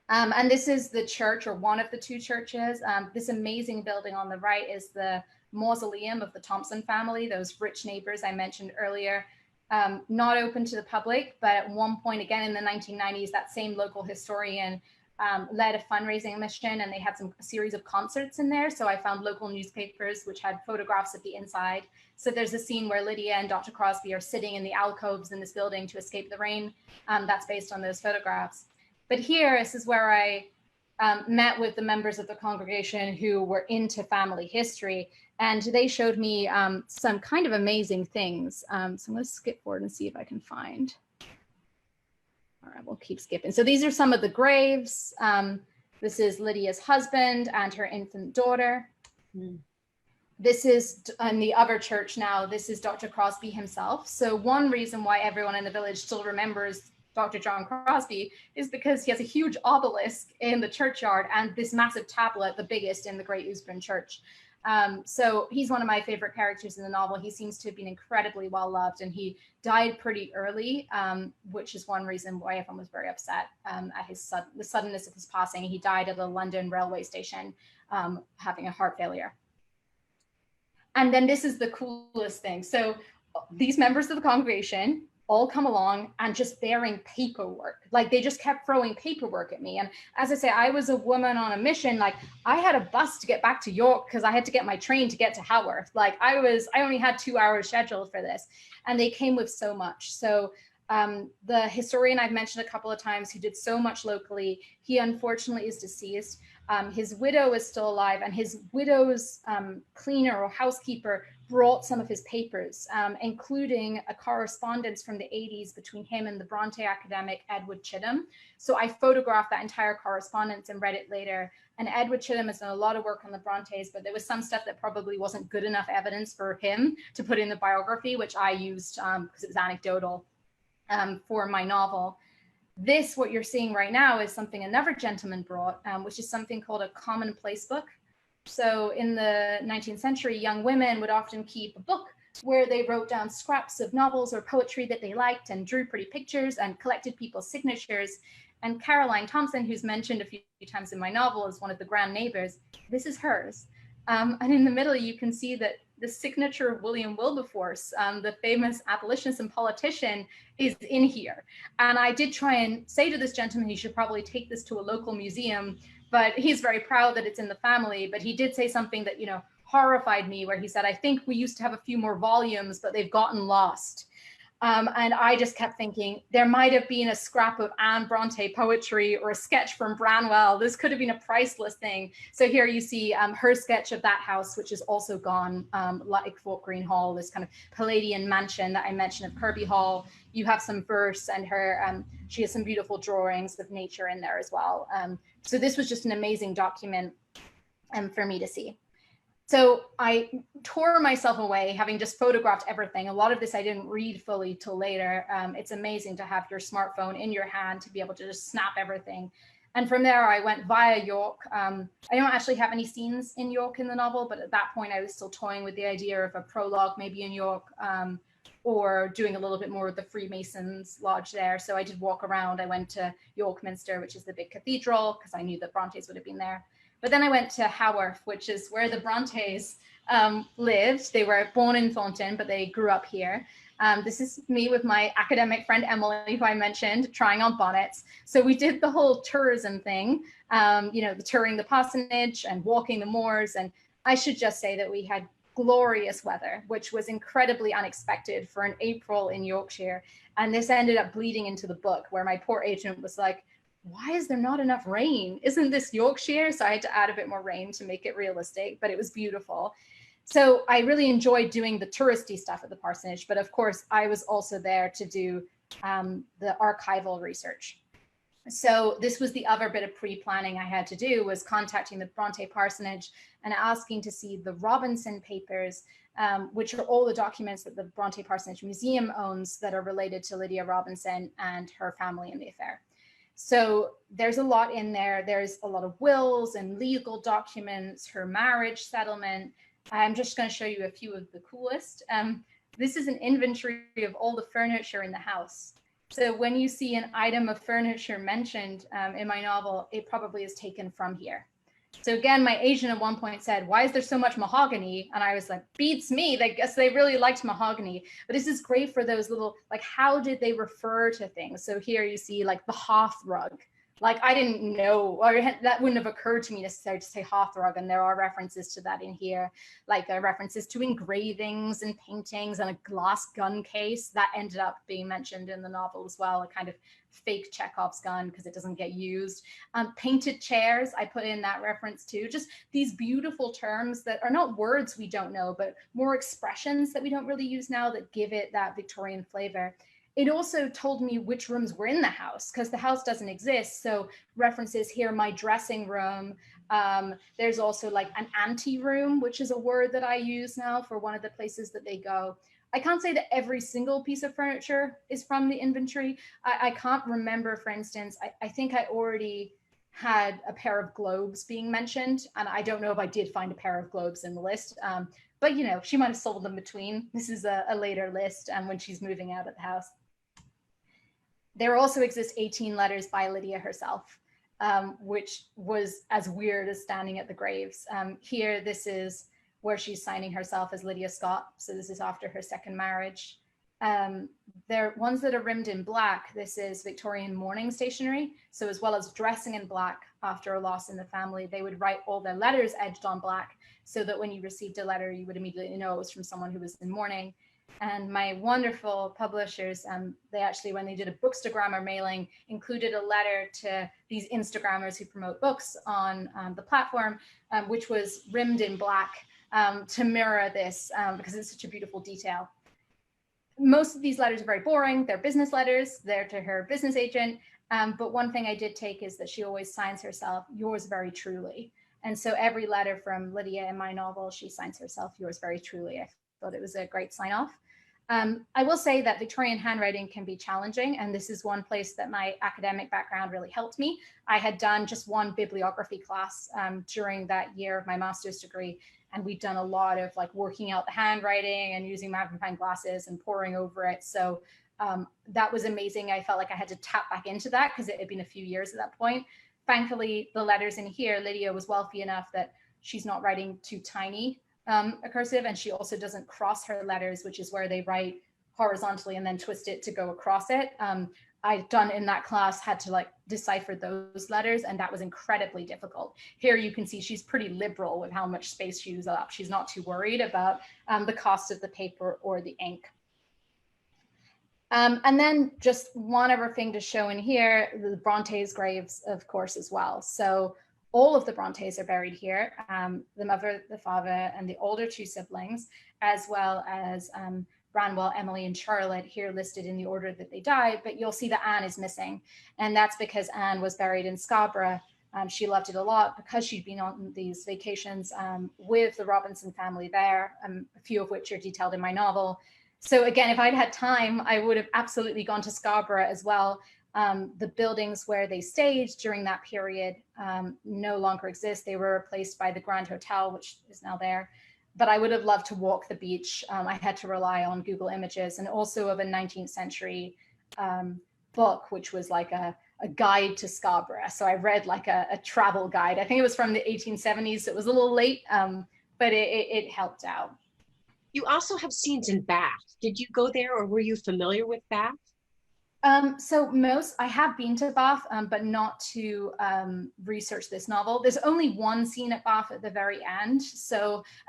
And this is the church, or one of the two churches. This amazing building on the right is the mausoleum of the Thompson family, those rich neighbors I mentioned earlier. Not open to the public, but at one point, again in the 1990s, that same local historian led a fundraising mission, and they had a series of concerts in there. So I found local newspapers which had photographs of the inside. So there's a scene where Lydia and Dr. Crosby are sitting in the alcoves in this building to escape the rain. That's based on those photographs. But here, this is where I met with the members of the congregation who were into family history, and they showed me some kind of amazing things. So I'm going to skip forward and see if I can find. All right, we'll keep skipping. So these are some of the graves. This is Lydia's husband and her infant daughter. This is in the other church now. This is Dr. Crosby himself. So one reason why everyone in the village still remembers Dr. John Crosby is because he has a huge obelisk in the churchyard and this massive tablet, the biggest in the Great Usborne Church. So he's one of my favorite characters in the novel. He seems to have been incredibly well loved, and he died pretty early, which is one reason why everyone was very upset at the suddenness of his passing. He died at a London railway station, having a heart failure. And then this is the coolest thing. So these members of the congregation all come along and just bearing paperwork. Like, they just kept throwing paperwork at me. And as I say, I was a woman on a mission. Like, I had a bus to get back to York because I had to get my train to get to Haworth. Like, I only had 2 hours scheduled for this, and they came with so much. So the historian I've mentioned a couple of times, who did so much locally, he unfortunately is deceased. His widow is still alive, and his widow's cleaner or housekeeper brought some of his papers, including a correspondence from the 80s between him and the Bronte academic Edward Chitham. So I photographed that entire correspondence and read it later. And Edward Chitham has done a lot of work on the Brontes, but there was some stuff that probably wasn't good enough evidence for him to put in the biography, which I used because it was anecdotal for my novel. This, what you're seeing right now, is something another gentleman brought, which is something called a commonplace book. So in the 19th century, young women would often keep a book where they wrote down scraps of novels or poetry that they liked and drew pretty pictures and collected people's signatures. And Caroline Thompson, who's mentioned a few times in my novel as one of the grand neighbors, this is hers. And in the middle, you can see that the signature of William Wilberforce, the famous abolitionist and politician, is in here. And I did try and say to this gentleman, he should probably take this to a local museum, but he's very proud that it's in the family. But he did say something that, horrified me, where he said, I think we used to have a few more volumes, but they've gotten lost. And I just kept thinking, there might have been a scrap of Anne Bronte poetry or a sketch from Branwell. This could have been a priceless thing. So here you see her sketch of that house, which is also gone, like Fort Green Hall, this kind of Palladian mansion that I mentioned of Kirby Hall. You have some verse, and her, she has some beautiful drawings of nature in there as well. So this was just an amazing document for me to see. So I tore myself away, having just photographed everything. A lot of this I didn't read fully till later. It's amazing to have your smartphone in your hand to be able to just snap everything. And from there, I went via York. I don't actually have any scenes in York in the novel, but at that point, I was still toying with the idea of a prologue, maybe in York, or doing a little bit more of the Freemasons lodge there. So I did walk around. I went to York Minster, which is the big cathedral, because I knew the Brontes would have been there. But then I went to Haworth, which is where the Brontes lived. They were born in Thornton, but they grew up here. This is me with my academic friend, Emily, who I mentioned, trying on bonnets. So we did the whole tourism thing, the touring the parsonage and walking the moors. And I should just say that we had glorious weather, which was incredibly unexpected for an April in Yorkshire. And this ended up bleeding into the book, where my poor agent was like, why is there not enough rain? Isn't this Yorkshire? So I had to add a bit more rain to make it realistic, but it was beautiful. So I really enjoyed doing the touristy stuff at the parsonage, but of course I was also there to do the archival research. So this was the other bit of pre-planning I had to do, was contacting the Bronte parsonage and asking to see the Robinson papers, which are all the documents that the Bronte Parsonage Museum owns that are related to Lydia Robinson and her family in the affair. So there's a lot in there. There's a lot of wills and legal documents, her marriage settlement. I'm just going to show you a few of the coolest. This is an inventory of all the furniture in the house. So when you see an item of furniture mentioned in my novel, it probably is taken from here. So again, my agent at one point said, why is there so much mahogany? And I was like, beats me. I guess they really liked mahogany. But this is great for those little, like, how did they refer to things? So here you see like the hearth rug. Like, I didn't know, or that wouldn't have occurred to me necessarily to say hearthrug, and there are references to that in here, like references to engravings and paintings and a glass gun case that ended up being mentioned in the novel as well, a kind of fake Chekhov's gun because it doesn't get used. Painted chairs, I put in that reference too. Just these beautiful terms that are not words we don't know, but more expressions that we don't really use now that give it that Victorian flavor. It also told me which rooms were in the house because the house doesn't exist. So references here, my dressing room. There's also like an ante room, which is a word that I use now for one of the places that they go. I can't say that every single piece of furniture is from the inventory. I can't remember, for instance, I think I already had a pair of globes being mentioned. And I don't know if I did find a pair of globes in the list. But, you know, she might have sold them between. This is a later list when she's moving out of the house. There also exist 18 letters by Lydia herself, which was as weird as standing at the graves. Here, this is where she's signing herself as Lydia Scott. So this is after her second marriage. They're ones that are rimmed in black. This is Victorian mourning stationery. So as well as dressing in black after a loss in the family, they would write all their letters edged on black so that when you received a letter, you would immediately know it was from someone who was in mourning. And my wonderful publishers, they actually, when they did a Bookstagrammer mailing, included a letter to these Instagrammers who promote books on the platform, which was rimmed in black to mirror this because it's such a beautiful detail. Most of these letters are very boring. They're business letters. They're to her business agent. But one thing I did take is that she always signs herself, yours very truly. And so every letter from Lydia in my novel, she signs herself, yours very truly. I thought it was a great sign off. I will say that Victorian handwriting can be challenging, and this is one place that my academic background really helped me. I had done just one bibliography class during that year of my master's degree, and we'd done a lot of like working out the handwriting and using magnifying glasses and poring over it. So that was amazing. I felt like I had to tap back into that because it had been a few years at that point. Thankfully, the letters in here, Lydia was wealthy enough that she's not writing too tiny a cursive, and she also doesn't cross her letters, which is where they write horizontally and then twist it to go across it. I'd done in that class, had to like decipher those letters, and that was incredibly difficult. Here you can see she's pretty liberal with how much space she uses up. She's not too worried about the cost of the paper or the ink. And then just one other thing to show in here, the Bronte's graves, of course, as well. So all of the Brontes are buried here, the mother, the father, and the older two siblings, as well as Branwell, Emily, and Charlotte here listed in the order that they died, but you'll see that Anne is missing. And that's because Anne was buried in Scarborough She loved it a lot because she'd been on these vacations with the Robinson family there, a few of which are detailed in my novel. So again, if I'd had time, I would have absolutely gone to Scarborough as well. The buildings where they stayed during that period no longer exist. They were replaced by the Grand Hotel, which is now there. But I would have loved to walk the beach. I had to rely on Google Images, and also of a 19th century book, which was like a guide to Scarborough. So I read like a travel guide. I think it was from the 1870s. It was a little late, but it helped out. You also have scenes in Bath. Did you go there, or were you familiar with Bath? So I have been to Bath, but not to research this novel. There's only one scene at Bath at the very end.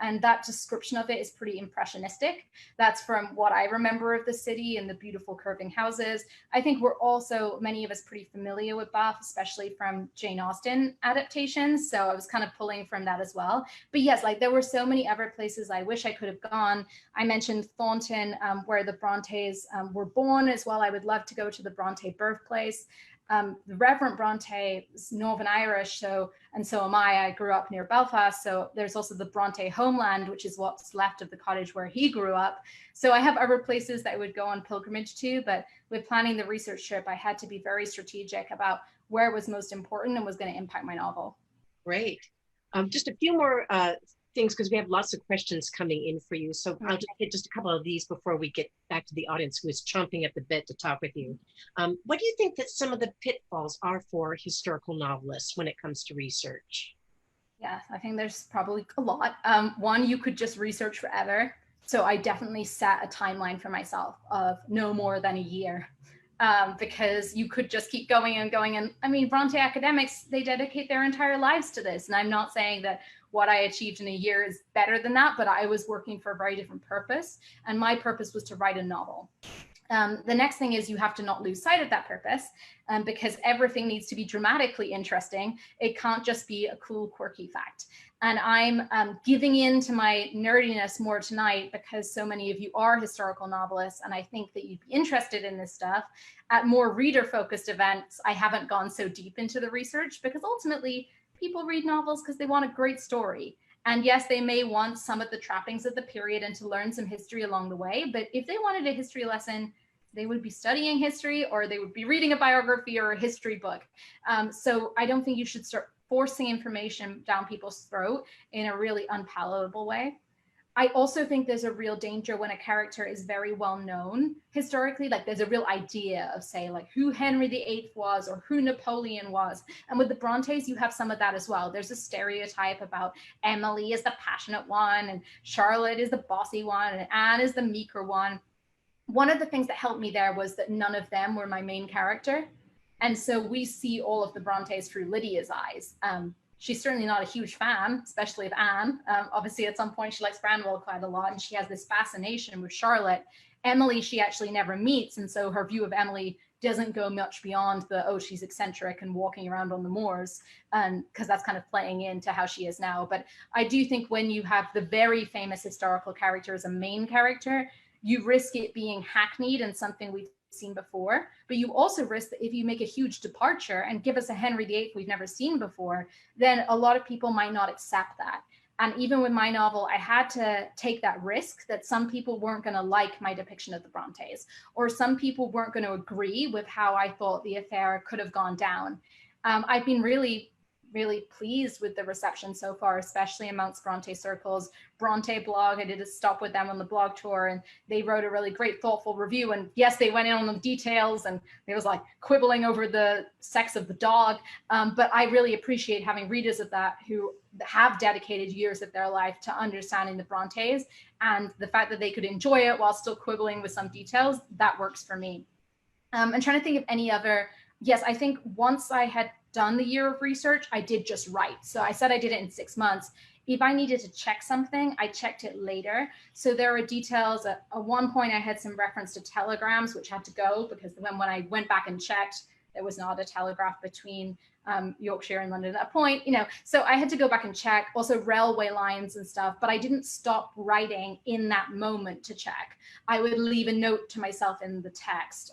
And that description of it is pretty impressionistic. That's from what I remember of the city and the beautiful curving houses. I think we're also, many of us, pretty familiar with Bath, especially from Jane Austen adaptations. So I was kind of pulling from that as well. But yes, like there were so many other places I wish I could have gone. I mentioned Thornton, where the Brontes were born as well. I would love to go to the Bronte birthplace. The Reverend Bronte is Northern Irish, and so am I. I grew up near Belfast, so there's also the Bronte homeland, which is what's left of the cottage where he grew up. So I have other places that I would go on pilgrimage to, but with planning the research trip, I had to be very strategic about where it was most important and was going to impact my novel. Great. Just a few more things, because we have lots of questions coming in for you. So I'll just hit just a couple of these before we get back to the audience who is chomping at the bit to talk with you. What do you think that some of the pitfalls are for historical novelists when it comes to research? Yeah, I think there's probably a lot. One, you could just research forever. So I definitely set a timeline for myself of no more than a year. Because you could just keep going and going. And I mean, Bronte academics, they dedicate their entire lives to this. And I'm not saying that what I achieved in a year is better than that, but I was working for a very different purpose. And my purpose was to write a novel. The next thing is you have to not lose sight of that purpose, because everything needs to be dramatically interesting. It can't just be a cool, quirky fact. And I'm giving in to my nerdiness more tonight because so many of you are historical novelists, and I think that you'd be interested in this stuff. At more reader-focused events, I haven't gone so deep into the research because ultimately people read novels because they want a great story. And yes, they may want some of the trappings of the period and to learn some history along the way. But if they wanted a history lesson, they would be studying history, or they would be reading a biography or a history book. So I don't think you should start forcing information down people's throat in a really unpalatable way. I also think there's a real danger when a character is very well known historically, like there's a real idea of, say, like who Henry VIII was or who Napoleon was. And with the Brontes, you have some of that as well. There's a stereotype about Emily is the passionate one, and Charlotte is the bossy one, and Anne is the meeker one. One of the things that helped me there was that none of them were my main character. And so we see all of the Brontes through Lydia's eyes. She's certainly not a huge fan, especially of Anne. Obviously, at some point, she likes Branwell quite a lot, and she has this fascination with Charlotte. Emily, she actually never meets, and so her view of Emily doesn't go much beyond the, oh, she's eccentric and walking around on the moors, because that's kind of playing into how she is now. But I do think when you have the very famous historical character as a main character, you risk it being hackneyed and something we've seen before, but you also risk that if you make a huge departure and give us a Henry VIII we've never seen before, then a lot of people might not accept that. And even with my novel, I had to take that risk that some people weren't going to like my depiction of the Brontes, or some people weren't going to agree with how I thought the affair could have gone down. I've been really pleased with the reception so far, especially amongst Bronte circles. Bronte blog, I did a stop with them on the blog tour, and they wrote a really great, thoughtful review. And yes, they went in on the details, and there was like quibbling over the sex of the dog. But I really appreciate having readers of that who have dedicated years of their life to understanding the Brontes, and the fact that they could enjoy it while still quibbling with some details, that works for me. I'm trying to think of any other. Yes, I think once I had done the year of research, I did just write. So I said I did it in 6 months. If I needed to check something, I checked it later. So there are details. At one point, I had some reference to telegrams, which had to go because when I went back and checked, there was not a telegraph between Yorkshire and London at that point, so I had to go back and check. Also railway lines and stuff, but I didn't stop writing in that moment to check. I would leave a note to myself in the text,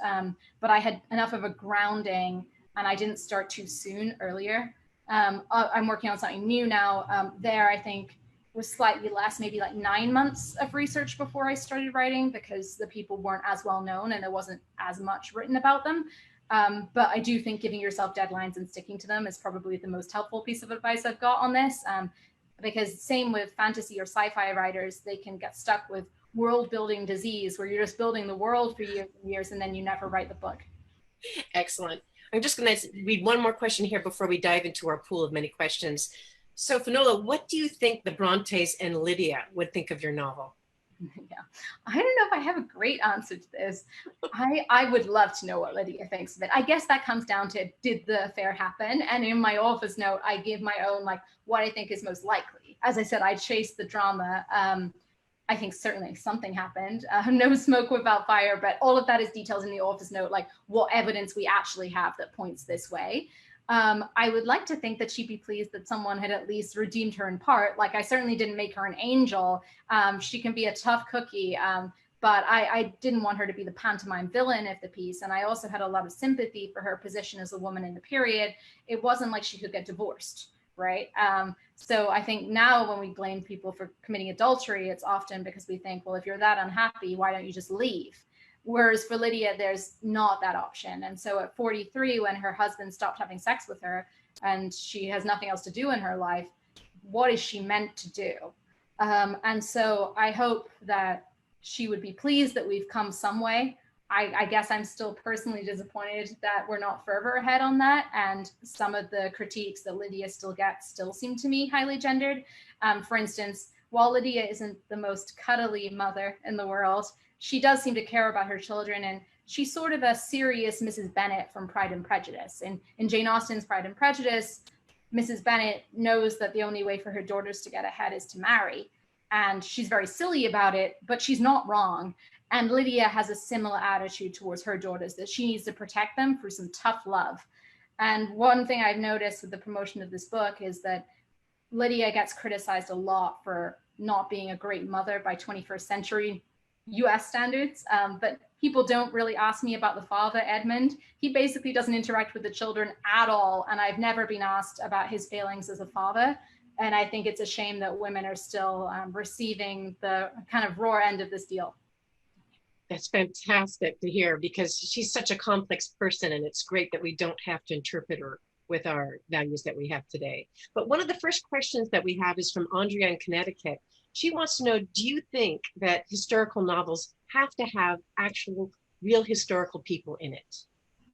but I had enough of a grounding, and I didn't start too soon earlier. I'm working on something new now. There, I think, was slightly less, maybe like 9 months of research before I started writing, because the people weren't as well known and there wasn't as much written about them. But I do think giving yourself deadlines and sticking to them is probably the most helpful piece of advice I've got on this. Because same with fantasy or sci-fi writers, they can get stuck with world building disease where you're just building the world for years and years and then you never write the book. Excellent. I'm just going to read one more question here before we dive into our pool of many questions. So Finola, what do you think the Brontes and Lydia would think of your novel? Yeah, I don't know if I have a great answer to this. I would love to know what Lydia thinks of it. I guess that comes down to, did the affair happen? And in my office note, I give my own, like, what I think is most likely. As I said, I chased the drama. I think certainly something happened. No smoke without fire, but all of that is details in the office note, like what evidence we actually have that points this way. I would like to think that she'd be pleased that someone had at least redeemed her in part. Like, I certainly didn't make her an angel. She can be a tough cookie, but I didn't want her to be the pantomime villain of the piece. And I also had a lot of sympathy for her position as a woman in the period. It wasn't like she could get divorced, right? So I think now when we blame people for committing adultery, it's often because we think, well, if you're that unhappy, why don't you just leave? Whereas for Lydia, there's not that option. And so at 43, when her husband stopped having sex with her and she has nothing else to do in her life, what is she meant to do? And so I hope that she would be pleased that we've come some way. I guess I'm still personally disappointed that we're not further ahead on that. And some of the critiques that Lydia still gets still seem to me highly gendered. For instance, while Lydia isn't the most cuddly mother in the world, she does seem to care about her children, and she's sort of a serious Mrs. Bennet from Pride and Prejudice. In Jane Austen's Pride and Prejudice, Mrs. Bennet knows that the only way for her daughters to get ahead is to marry. And she's very silly about it, but she's not wrong. And Lydia has a similar attitude towards her daughters, that she needs to protect them through some tough love. And one thing I've noticed with the promotion of this book is that Lydia gets criticized a lot for not being a great mother by 21st century US standards, but people don't really ask me about the father, Edmund. He basically doesn't interact with the children at all, and I've never been asked about his failings as a father. And I think it's a shame that women are still receiving the kind of raw end of this deal. That's fantastic to hear, because she's such a complex person, and it's great that we don't have to interpret her with our values that we have today. But one of the first questions that we have is from Andrea in Connecticut. She wants to know, do you think that historical novels have to have actual real historical people in it?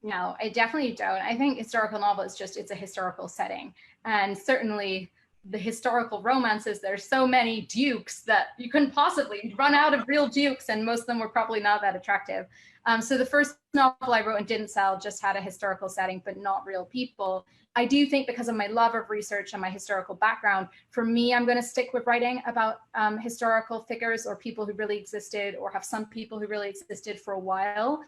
No, I definitely don't. I think historical novel is just, it's a historical setting. And certainly the historical romances, there's so many dukes that you couldn't possibly run out of real dukes, and most of them were probably not that attractive. So the first novel I wrote and didn't sell just had a historical setting, but not real people. I do think, because of my love of research and my historical background, for me, I'm going to stick with writing about historical figures or people who really existed, or have some people who really existed for a while,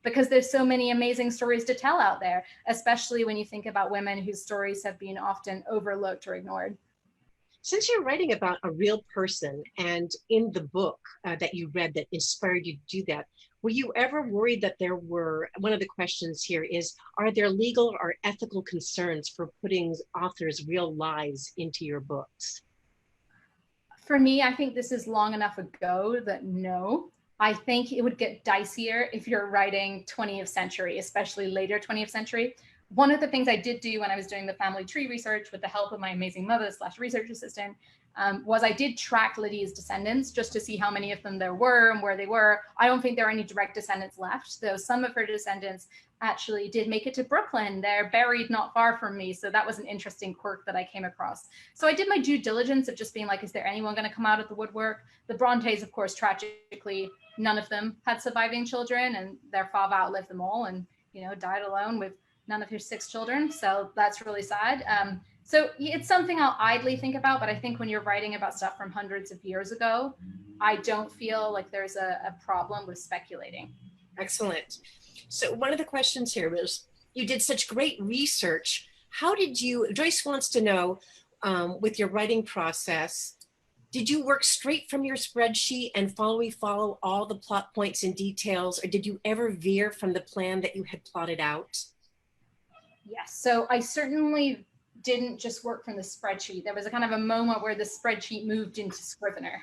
because there's so many amazing stories to tell out there, especially when you think about women whose stories have been often overlooked or ignored. Since you're writing about a real person, and in the book that you read that inspired you to do that, were you ever worried that there were, one of the questions here is, are there legal or ethical concerns for putting authors' real lives into your books? For me, I think this is long enough ago that no. I think it would get dicier if you're writing 20th century, especially later 20th century. One of the things I did do when I was doing the family tree research with the help of my amazing mother / research assistant was I did track Lydia's descendants just to see how many of them there were and where they were. I don't think there are any direct descendants left, though some of her descendants actually did make it to Brooklyn. They're buried not far from me. So that was an interesting quirk that I came across. So I did my due diligence of just being like, is there anyone going to come out of the woodwork? The Brontes, of course, tragically, none of them had surviving children, and their father outlived them all and, you know, died alone with none of his 6 children. So that's really sad. So it's something I'll idly think about, but I think when you're writing about stuff from hundreds of years ago, I don't feel like there's a problem with speculating. Excellent. So one of the questions here is, you did such great research. How did you, Joyce wants to know, with your writing process, did you work straight from your spreadsheet and follow all the plot points and details, or did you ever veer from the plan that you had plotted out? Yes, so I certainly didn't just work from the spreadsheet. There was a kind of a moment where the spreadsheet moved into Scrivener.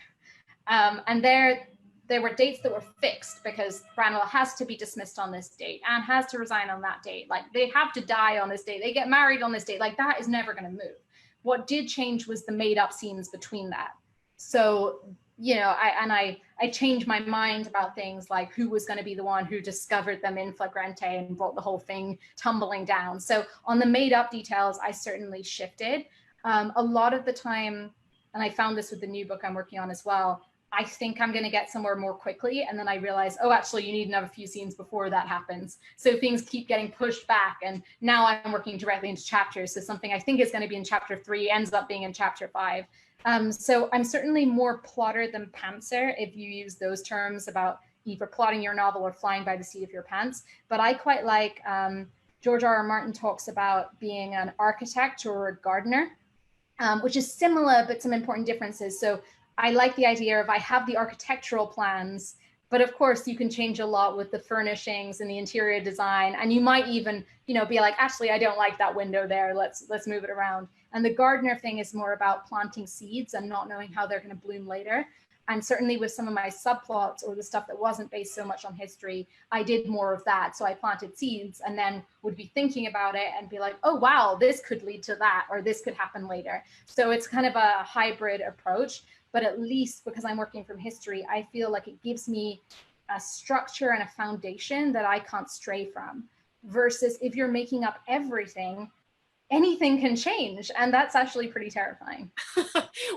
And there were dates that were fixed because Branwell has to be dismissed on this date, Anne has to resign on that date. Like they have to die on this date. They get married on this date. Like that is never going to move. What did change was the made up scenes between that. So, you know, I changed my mind about things like who was going to be the one who discovered them in flagrante and brought the whole thing tumbling down. So on the made up details, I certainly shifted. A lot of the time, and I found this with the new book I'm working on as well, I think I'm going to get somewhere more quickly. And then I realize, oh, actually, you need another few scenes before that happens. So things keep getting pushed back. And now I'm working directly into chapters. So something I think is going to be in chapter 3 ends up being in chapter 5. So I'm certainly more plotter than pantser, if you use those terms about either plotting your novel or flying by the seat of your pants. But I quite like George R.R. Martin talks about being an architect or a gardener, which is similar, but some important differences. So I like the idea of I have the architectural plans, but of course you can change a lot with the furnishings and the interior design. And you might even, you know, be like, actually, I don't like that window there. Let's move it around. And the gardener thing is more about planting seeds and not knowing how they're going to bloom later. And certainly with some of my subplots or the stuff that wasn't based so much on history, I did more of that. So I planted seeds and then would be thinking about it and be like, oh, wow, this could lead to that, or this could happen later. So it's kind of a hybrid approach. But at least because I'm working from history, I feel like it gives me a structure and a foundation that I can't stray from. Versus if you're making up everything, anything can change. And that's actually pretty terrifying.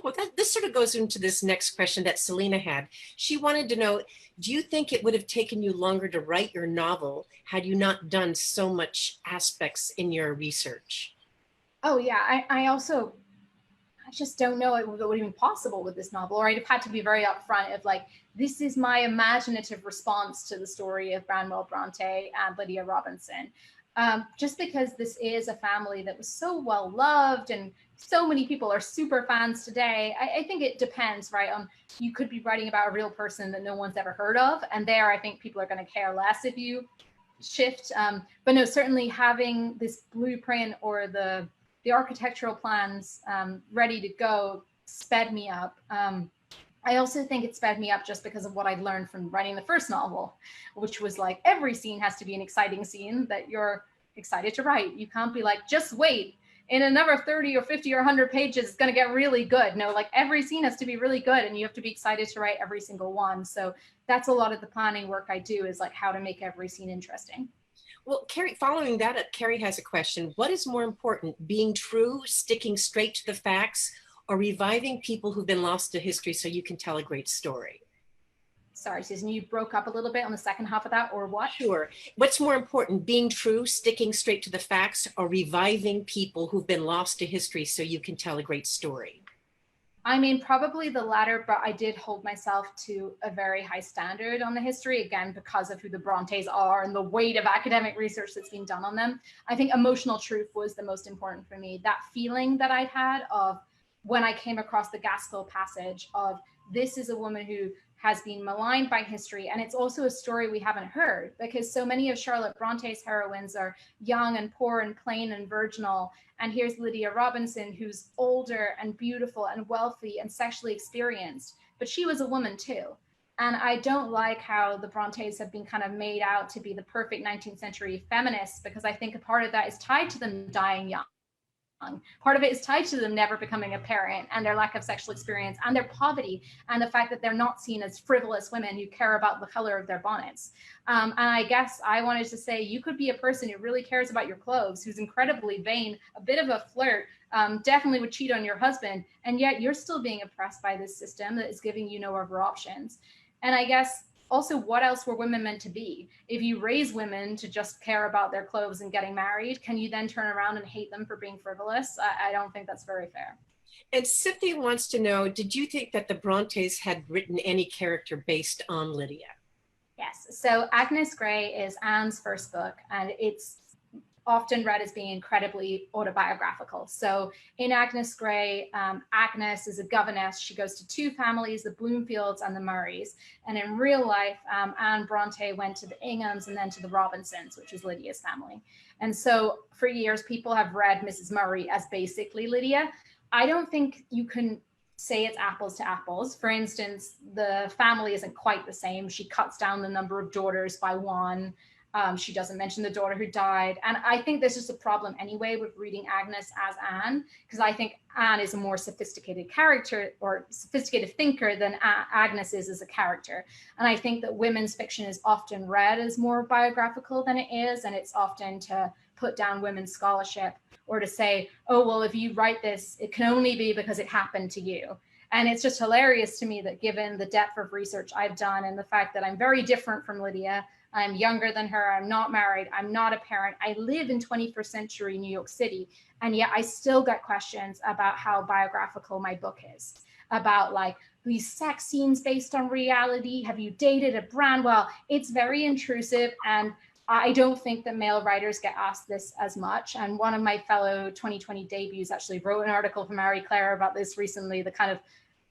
Well, this sort of goes into this next question that Selena had. She wanted to know, do you think it would have taken you longer to write your novel had you not done so much aspects in your research? Oh, yeah. I just don't know it would even be possible with this novel, or I'd have had to be very upfront of like, this is my imaginative response to the story of Branwell Bronte and Lydia Robinson. Just because this is a family that was so well loved and so many people are super fans today, I think it depends, right? You could be writing about a real person that no one's ever heard of. And there, I think people are going to care less if you shift. But no, certainly having this blueprint or the architectural plans ready to go sped me up. I also think it sped me up just because of what I'd learned from writing the first novel, which was like every scene has to be an exciting scene that you're excited to write. You can't be like, just wait, in another 30 or 50 or 100 pages, it's going to get really good. No, like every scene has to be really good and you have to be excited to write every single one. So that's a lot of the planning work I do, is like how to make every scene interesting. Well, Carrie, following that up, Carrie has a question. What is more important, being true, sticking straight to the facts, or reviving people who've been lost to history so you can tell a great story? Sorry, Susan, you broke up a little bit on the second half of that, or what? Sure. What's more important, being true, sticking straight to the facts, or reviving people who've been lost to history so you can tell a great story? I mean, probably the latter, but I did hold myself to a very high standard on the history, again, because of who the Brontes are and the weight of academic research that's been done on them. I think emotional truth was the most important for me. That feeling that I had of when I came across the Gaskell passage of this is a woman who has been maligned by history. And it's also a story we haven't heard, because so many of Charlotte Bronte's heroines are young and poor and plain and virginal. And here's Lydia Robinson, who's older and beautiful and wealthy and sexually experienced, but she was a woman too. And I don't like how the Brontes have been kind of made out to be the perfect 19th century feminists, because I think a part of that is tied to them dying young. Part of it is tied to them never becoming a parent and their lack of sexual experience and their poverty and the fact that they're not seen as frivolous women who care about the color of their bonnets. And I guess I wanted to say you could be a person who really cares about your clothes, who's incredibly vain, a bit of a flirt, definitely would cheat on your husband, and yet you're still being oppressed by this system that is giving you no other options. And I guess also, what else were women meant to be? If you raise women to just care about their clothes and getting married, can you then turn around and hate them for being frivolous? I don't think that's very fair. And Cynthia wants to know, did you think that the Brontes had written any character based on Lydia? Yes. So Agnes Grey is Anne's first book, and it's often read as being incredibly autobiographical. So in Agnes Grey, Agnes is a governess. She goes to two families, the Bloomfields and the Murrays. And in real life, Anne Bronte went to the Inghams and then to the Robinsons, which was Lydia's family. And so for years, people have read Mrs. Murray as basically Lydia. I don't think you can say it's apples to apples. For instance, the family isn't quite the same. She cuts down the number of daughters by one. She doesn't mention the daughter who died. And I think this is a problem anyway with reading Agnes as Anne, because I think Anne is a more sophisticated character or sophisticated thinker than Agnes is as a character. And I think that women's fiction is often read as more biographical than it is. And it's often to put down women's scholarship or to say, oh, well, if you write this, it can only be because it happened to you. And it's just hilarious to me that given the depth of research I've done and the fact that I'm very different from Lydia, I'm younger than her, I'm not married, I'm not a parent, I live in 21st century New York City, and yet I still get questions about how biographical my book is, about like these sex scenes based on reality, have you dated a brand? Well, it's very intrusive, and I don't think that male writers get asked this as much. And one of my fellow 2020 debuts actually wrote an article for Marie Claire about this recently, the kind of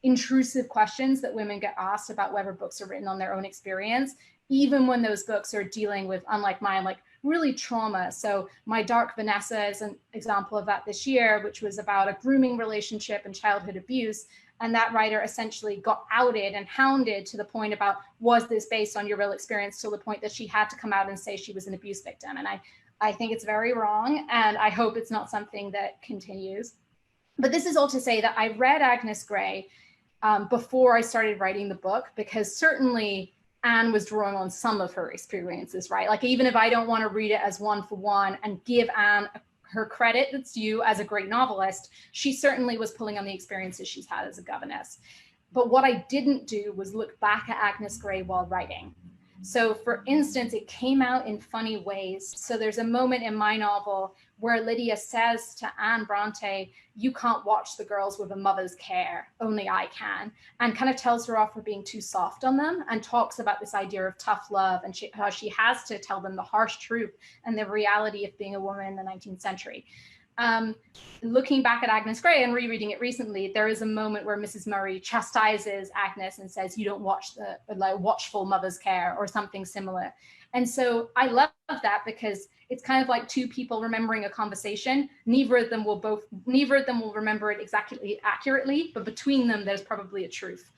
intrusive questions that women get asked about whether books are written on their own experience, even when those books are dealing with, unlike mine, like really trauma. So My Dark Vanessa is an example of that this year, which was about a grooming relationship and childhood abuse. And that writer essentially got outed and hounded to the point about, was this based on your real experience, to the point that she had to come out and say she was an abuse victim. And I think it's very wrong. And I hope it's not something that continues. But this is all to say that I read Agnes Grey before I started writing the book, because certainly Anne was drawing on some of her experiences, right? Like, even if I don't want to read it as one for one and give Anne her credit that's due as a great novelist, she certainly was pulling on the experiences she's had as a governess. But what I didn't do was look back at Agnes Grey while writing. So for instance, it came out in funny ways. So there's a moment in my novel where Lydia says to Anne Bronte, you can't watch the girls with a mother's care, only I can, and kind of tells her off for being too soft on them, and talks about this idea of tough love and how she has to tell them the harsh truth and the reality of being a woman in the 19th century. Looking back at Agnes Grey and rereading it recently, there is a moment where Mrs. Murray chastises Agnes and says, you don't watch the like watchful mother's care, or something similar. And so I love that, because it's kind of like two people remembering a conversation. Neither of them will remember it exactly accurately, but between them, there's probably a truth.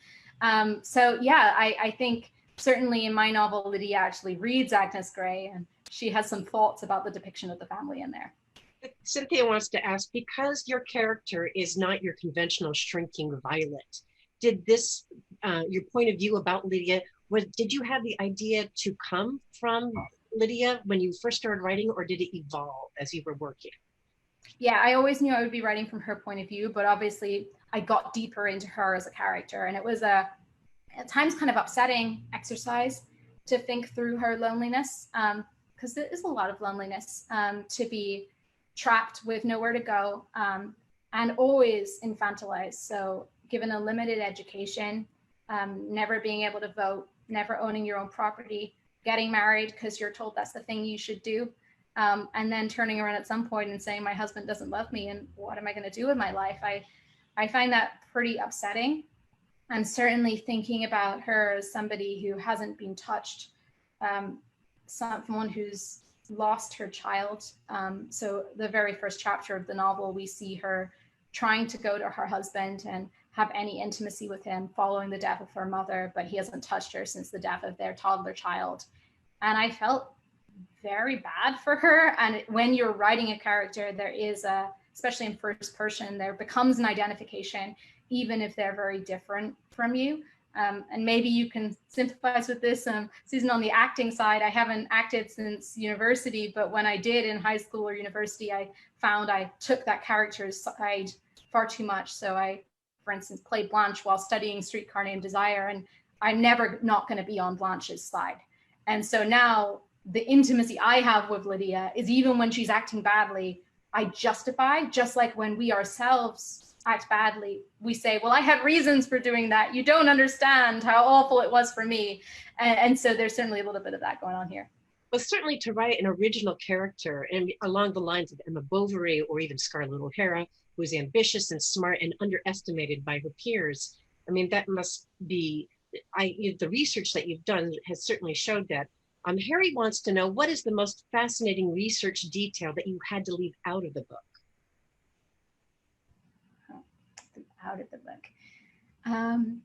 So yeah, I think certainly in my novel, Lydia actually reads Agnes Grey, and she has some thoughts about the depiction of the family in there. Cynthia wants to ask, because your character is not your conventional shrinking Violet, did this, your point of view about Lydia, did you have the idea to come from Lydia when you first started writing, or did it evolve as you were working? Yeah, I always knew I would be writing from her point of view, but obviously I got deeper into her as a character, and it was at times kind of upsetting exercise to think through her loneliness, because there is a lot of loneliness, to be trapped with nowhere to go, and always infantilized. So given a limited education, never being able to vote, never owning your own property, getting married because you're told that's the thing you should do, and then turning around at some point and saying, my husband doesn't love me, and what am I going to do with my life? I find that pretty upsetting. And certainly thinking about her as somebody who hasn't been touched, someone who's lost her child. So the very first chapter of the novel, we see her trying to go to her husband and have any intimacy with him following the death of her mother, but he hasn't touched her since the death of their toddler child. And I felt very bad for her. And when you're writing a character, there is especially in first person, there becomes an identification, even if they're very different from you. And maybe you can sympathize with this. Susan, on the acting side, I haven't acted since university, but when I did in high school or university, I found I took that character's side far too much. So I, for instance, played Blanche while studying Streetcar Named Desire, and I'm never not going to be on Blanche's side. And so now the intimacy I have with Lydia is, even when she's acting badly, I justify, just like when we ourselves act badly, we say, well, I had reasons for doing that. You don't understand how awful it was for me. And so there's certainly a little bit of that going on here. Well, certainly to write an original character and along the lines of Emma Bovary or even Scarlett O'Hara, who's ambitious and smart and underestimated by her peers. I mean, that must be, the research that you've done has certainly showed that. Harry wants to know, what is the most fascinating research detail that you had to leave out of the book? Out of the book.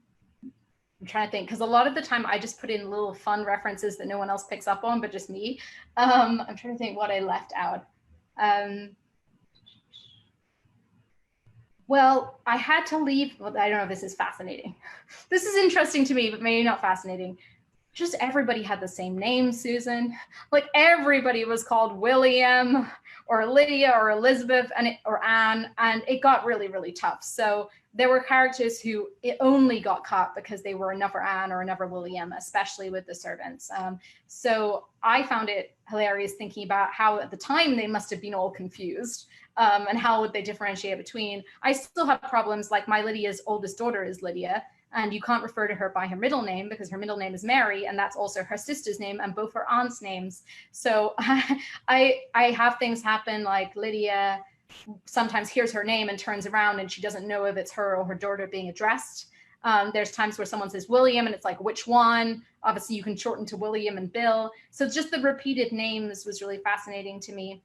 I'm trying to think, because a lot of the time I just put in little fun references that no one else picks up on, but just me. I'm trying to think what I left out. Well, I had to leave, well, I don't know if this is fascinating. This is interesting to me, but maybe not fascinating. Just everybody had the same name, Susan. Like everybody was called William or Lydia or Elizabeth or Anne, and it got really, really tough. So there were characters who it only got caught because they were another Anne or another William, especially with the servants. So I found it hilarious thinking about how at the time they must have been all confused. And how would they differentiate between? I still have problems, like my Lydia's oldest daughter is Lydia, and you can't refer to her by her middle name because her middle name is Mary, and that's also her sister's name and both her aunts' names. So I have things happen like Lydia sometimes hears her name and turns around and she doesn't know if it's her or her daughter being addressed. There's times where someone says William and it's like, which one? Obviously you can shorten to William and Bill. So just the repeated names was really fascinating to me.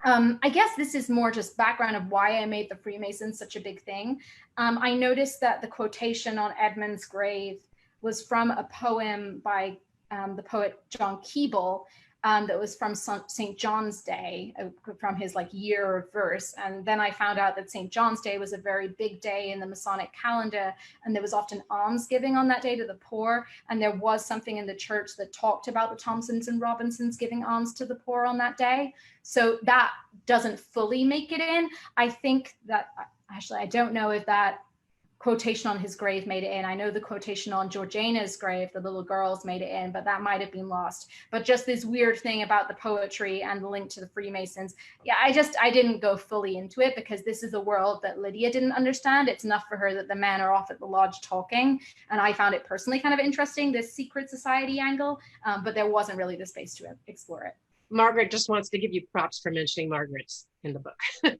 I guess this is more just background of why I made the Freemasons such a big thing. I noticed that the quotation on Edmund's grave was from a poem by the poet John Keble that was from St. John's Day, from his like year of verse. And then I found out that St. John's Day was a very big day in the Masonic calendar, and there was often almsgiving on that day to the poor. And there was something in the church that talked about the Thompsons and Robinsons giving alms to the poor on that day. So that doesn't fully make it in. I think that, actually, I don't know if that quotation on his grave made it in. I know the quotation on Georgiana's grave, the little girls, made it in, but that might have been lost. But just this weird thing about the poetry and the link to the Freemasons. Yeah, I didn't go fully into it because this is a world that Lydia didn't understand. It's enough for her that the men are off at the lodge talking. And I found it personally kind of interesting, this secret society angle, but there wasn't really the space to explore it. Margaret just wants to give you props for mentioning Margaret's in the book.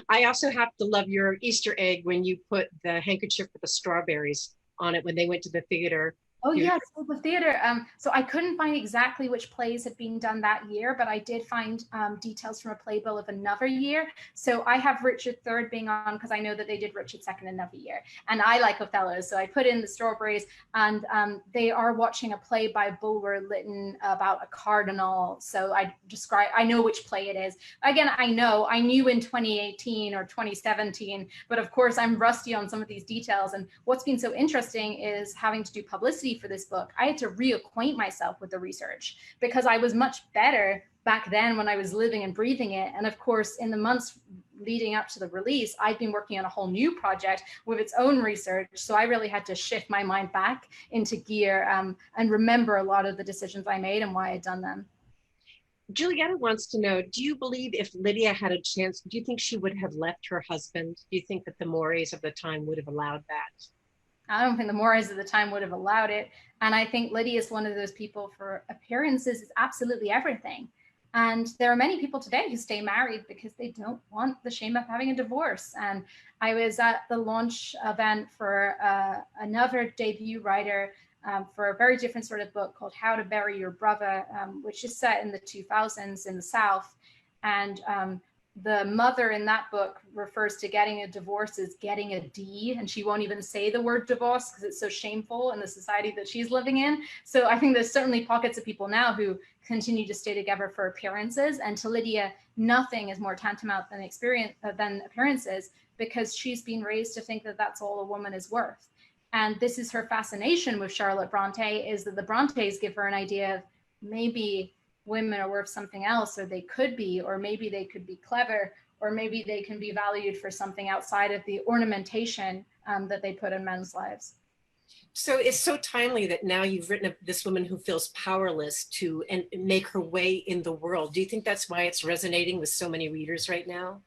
I also have to love your Easter egg when you put the handkerchief with the strawberries on it when they went to the theater. Oh yes, well, the theater. So I couldn't find exactly which plays had been done that year, but I did find details from a playbill of another year. So I have Richard III being on because I know that they did Richard II another year, and I like Othello, so I put in the strawberries. And they are watching a play by Bulwer Lytton about a cardinal. So I know which play it is. Again, I knew in 2018 or 2017, but of course I'm rusty on some of these details. And what's been so interesting is having to do publicity for this book. I had to reacquaint myself with the research because I was much better back then when I was living and breathing it. And of course, in the months leading up to the release, I'd been working on a whole new project with its own research. So I really had to shift my mind back into gear and remember a lot of the decisions I made and why I'd done them. Julietta wants to know, do you believe if Lydia had a chance, do you think she would have left her husband? Do you think that the mores of the time would have allowed that? I don't think the mores of the time would have allowed it. And I think Lydia is one of those people for appearances is absolutely everything. And there are many people today who stay married because they don't want the shame of having a divorce. And I was at the launch event for another debut writer for a very different sort of book called How to Bury Your Brother, which is set in the 2000s in the South. And the mother in that book refers to getting a divorce as getting a D, and she won't even say the word divorce because it's so shameful in the society that she's living in. So I think there's certainly pockets of people now who continue to stay together for appearances. And to Lydia, nothing is more tantamount than appearances because she's been raised to think that that's all a woman is worth. And this is her fascination with Charlotte Bronte, is that the Brontes give her an idea of maybe women are worth something else, or they could be, or maybe they could be clever, or maybe they can be valued for something outside of the ornamentation that they put in men's lives. So it's so timely that now you've written of this woman who feels powerless to and make her way in the world. Do you think that's why it's resonating with so many readers right now?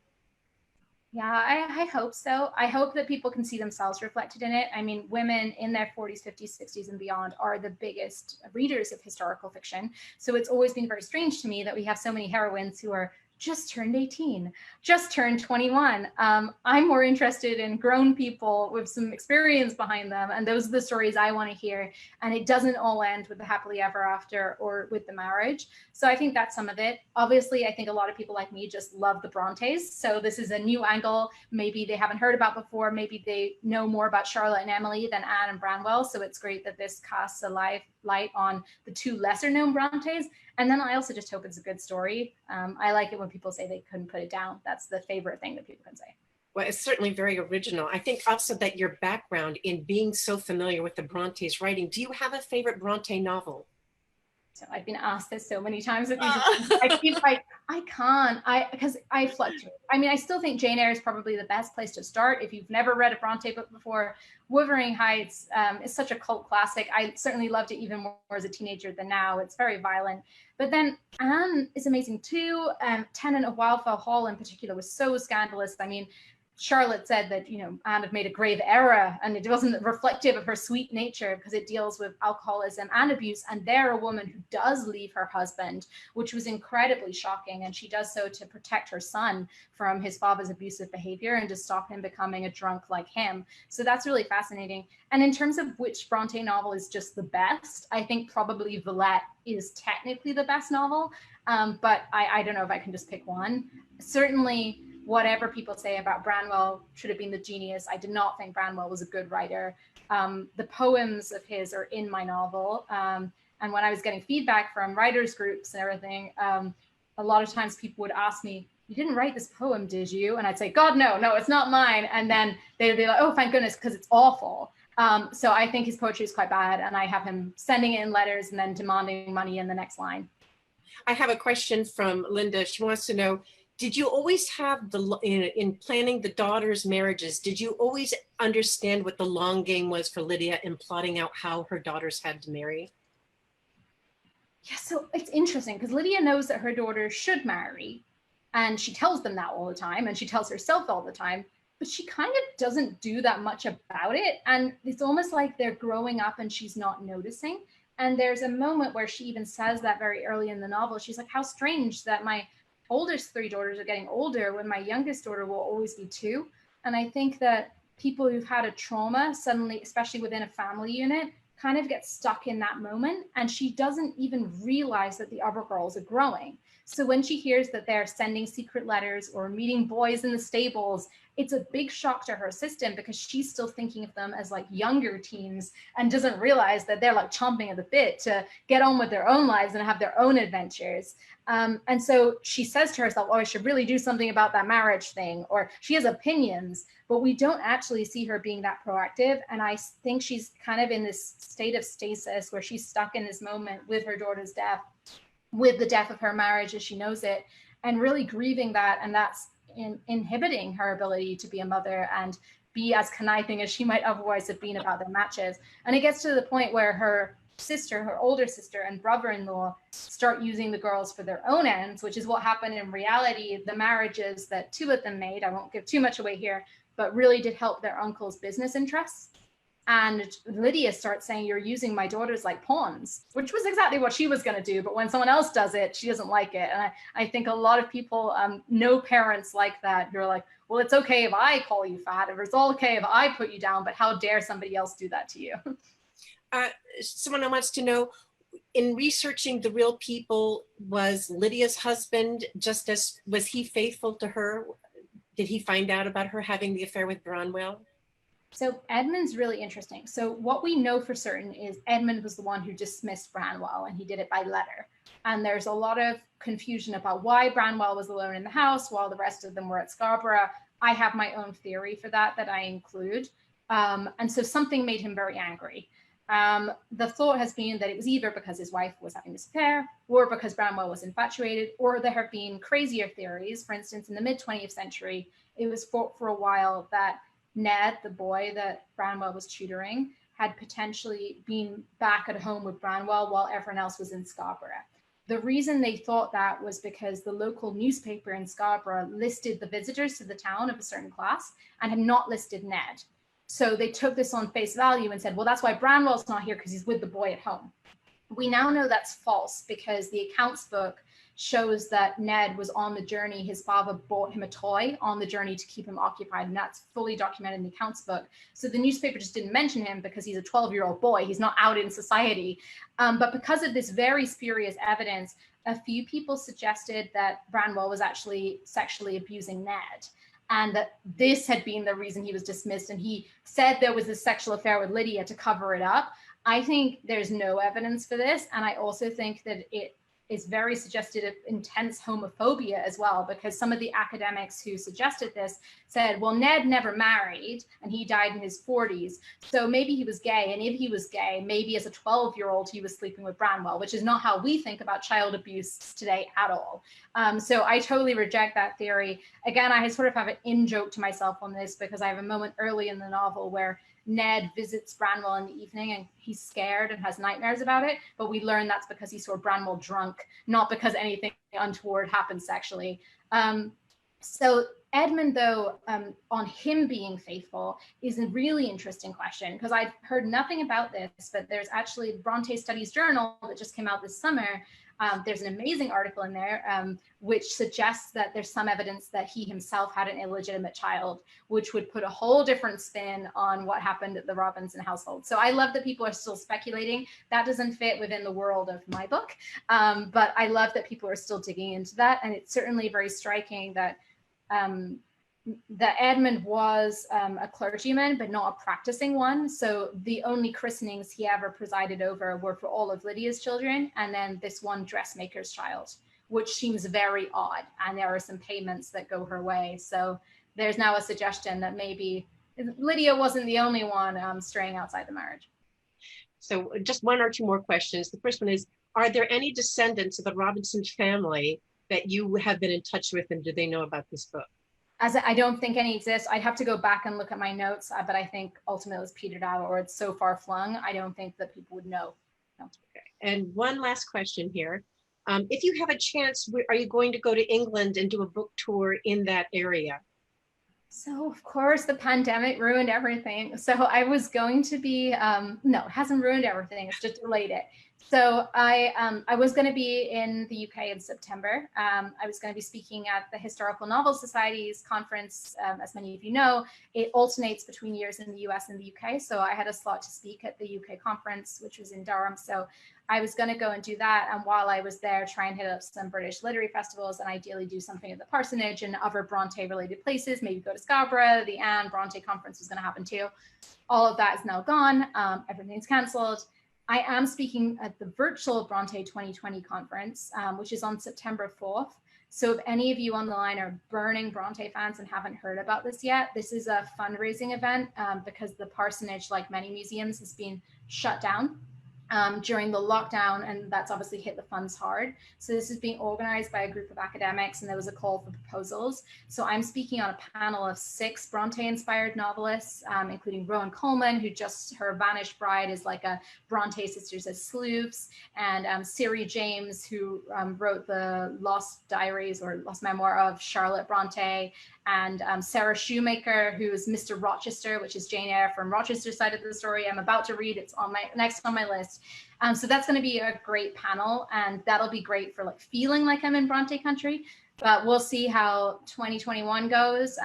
Yeah, I hope so. I hope that people can see themselves reflected in it. I mean, women in their 40s, 50s, 60s, and beyond are the biggest readers of historical fiction. So it's always been very strange to me that we have so many heroines who are just turned 18, just turned 21. I'm more interested in grown people with some experience behind them. And those are the stories I want to hear. And it doesn't all end with the happily ever after or with the marriage. So I think that's some of it. Obviously, I think a lot of people like me just love the Brontes. So this is a new angle. Maybe they haven't heard about before. Maybe they know more about Charlotte and Emily than Anne and Branwell. So it's great that this casts a light on the two lesser known Brontes. And then I also just hope it's a good story. I like it when people say they couldn't put it down. That's the favorite thing that people can say. Well, it's certainly very original. I think also that your background in being so familiar with the Bronte's writing, do you have a favorite Bronte novel? So I've been asked this so many times. I can't, because I fluctuate. I mean, I still think Jane Eyre is probably the best place to start. If you've never read a Bronte book before, Wuthering Heights is such a cult classic. I certainly loved it even more as a teenager than now. It's very violent. But then Anne is amazing too. Tenant of Wildfell Hall in particular was so scandalous. I mean, Charlotte said that, Anne had made a grave error and it wasn't reflective of her sweet nature because it deals with alcoholism and abuse. And they're a woman who does leave her husband, which was incredibly shocking. And she does so to protect her son from his father's abusive behavior and to stop him becoming a drunk like him. So that's really fascinating. And in terms of which Bronte novel is just the best, I think probably Villette is technically the best novel. But I don't know if I can just pick one. Certainly, whatever people say about Branwell should have been the genius. I did not think Branwell was a good writer. The poems of his are in my novel. And when I was getting feedback from writers groups and everything, a lot of times people would ask me, "You didn't write this poem, did you?" And I'd say, "God, no, it's not mine." And then they'd be like, "Oh, thank goodness, because it's awful." So I think his poetry is quite bad. And I have him sending it in letters and then demanding money in the next line. I have a question from Linda. She wants to know, did you always have in planning the daughters' marriages, did you always understand what the long game was for Lydia in plotting out how her daughters had to marry? Yeah, so it's interesting because Lydia knows that her daughters should marry and she tells them that all the time and she tells herself all the time, but she kind of doesn't do that much about it. And it's almost like they're growing up and she's not noticing. And there's a moment where she even says that very early in the novel. She's like, how strange that my oldest three daughters are getting older when my youngest daughter will always be 2. And I think that people who've had a trauma suddenly, especially within a family unit, kind of get stuck in that moment. And she doesn't even realize that the other girls are growing. So when she hears that they're sending secret letters or meeting boys in the stables, it's a big shock to her system because she's still thinking of them as like younger teens and doesn't realize that they're like chomping at the bit to get on with their own lives and have their own adventures. And so she says to herself, "Oh, I should really do something about that marriage thing," or she has opinions, but we don't actually see her being that proactive. And I think she's kind of in this state of stasis where she's stuck in this moment with her daughter's death, with the death of her marriage as she knows it, and really grieving that. And that's inhibiting her ability to be a mother and be as conniving as she might otherwise have been about their matches. And it gets to the point where her sister, her older sister and brother-in-law start using the girls for their own ends, which is what happened in reality. The marriages that 2 of them made, I won't give too much away here, but really did help their uncle's business interests. And Lydia starts saying, "You're using my daughters like pawns," which was exactly what she was going to do. But when someone else does it, she doesn't like it. And I think a lot of people know parents like that. You're like, well, it's okay if I call you fat, or it's all okay if I put you down, but how dare somebody else do that to you? Someone wants to know, in researching the real people, was Lydia's husband was he faithful to her? Did he find out about her having the affair with Branwell? So Edmund's really interesting. So what we know for certain is Edmund was the one who dismissed Branwell, and he did it by letter. And there's a lot of confusion about why Branwell was alone in the house while the rest of them were at Scarborough. I have my own theory for that I include. And so something made him very angry. The thought has been that it was either because his wife was having this affair, or because Branwell was infatuated, or there have been crazier theories. For instance, in the mid-20th century, it was thought for a while that Ned, the boy that Branwell was tutoring, had potentially been back at home with Branwell while everyone else was in Scarborough. The reason they thought that was because the local newspaper in Scarborough listed the visitors to the town of a certain class and had not listed Ned. So they took this on face value and said, well, that's why Branwell's not here, because he's with the boy at home. We now know that's false, because the accounts book shows that Ned was on the journey. His father bought him a toy on the journey to keep him occupied, and that's fully documented in the accounts book. So the newspaper just didn't mention him because he's a 12-year-old boy. He's not out in society. But because of this very spurious evidence, a few people suggested that Branwell was actually sexually abusing Ned, and that this had been the reason he was dismissed. And he said there was a sexual affair with Lydia to cover it up. I think there's no evidence for this. And I also think that it is very suggestive of intense homophobia as well, because some of the academics who suggested this said, well, Ned never married and he died in his 40s. So maybe he was gay. And if he was gay, maybe as a 12-year-old, he was sleeping with Branwell, which is not how we think about child abuse today at all. So I totally reject that theory. Again, I sort of have an in-joke to myself on this, because I have a moment early in the novel where Ned visits Branwell in the evening and he's scared and has nightmares about it. But we learn that's because he saw Branwell drunk, not because anything untoward happened sexually. So Edmund, though, on him being faithful is a really interesting question, because I've heard nothing about this, but there's actually the Bronte Studies Journal that just came out this summer. There's an amazing article in there which suggests that there's some evidence that he himself had an illegitimate child, which would put a whole different spin on what happened at the Robinson household. So I love that people are still speculating. That doesn't fit within the world of my book, but I love that people are still digging into that. And it's certainly very striking that Edmund was a clergyman, but not a practicing one. So the only christenings he ever presided over were for all of Lydia's children, and then this one dressmaker's child, which seems very odd. And there are some payments that go her way. So there's now a suggestion that maybe Lydia wasn't the only one straying outside the marriage. So just one or two more questions. The first one is, are there any descendants of the Robinson family that you have been in touch with, and do they know about this book? I don't think any exist. I'd have to go back and look at my notes, but I think ultimately it's petered out, or it's so far flung. I don't think that people would know. No. Okay. And one last question here. If you have a chance, are you going to go to England and do a book tour in that area? So of course the pandemic ruined everything. So I was going to be, no, it hasn't ruined everything. It's just delayed it. So I was going to be in the UK in September. I was going to be speaking at the Historical Novel Society's conference. As many of you know, it alternates between years in the US and the UK. So I had a slot to speak at the UK conference, which was in Durham. So I was going to go and do that. And while I was there, try and hit up some British literary festivals and ideally do something at the Parsonage and other Bronte related places, maybe go to Scarborough. The Anne Bronte conference was going to happen too. All of that is now gone. Everything's canceled. I am speaking at the virtual Bronte 2020 conference, which is on September 4th. So if any of you on the line are burning Bronte fans and haven't heard about this yet, this is a fundraising event because the Parsonage, like many museums, has been shut down during the lockdown, and that's obviously hit the funds hard. So this is being organized by a group of academics, and there was a call for proposals. So I'm speaking on a panel of 6 Bronte-inspired novelists, including Rowan Coleman, who just, her Vanished Bride is like a Bronte Sisters as Sleuths, and Siri James, who wrote the Lost Diaries or Lost Memoir of Charlotte Bronte, and Sarah Shoemaker, who is Mr. Rochester, which is Jane Eyre from Rochester's side of the story. I'm about to read, it's on my next on my list. So that's going to be a great panel, and that'll be great for like feeling like I'm in Bronte country. But we'll see how 2021 goes.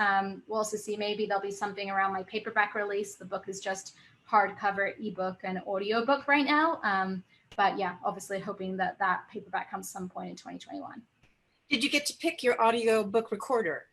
We'll also see, maybe there'll be something around my paperback release. The book is just hardcover, ebook, and audiobook right now. But yeah, obviously hoping that that paperback comes some point in 2021. Did you get to pick your audiobook recorder?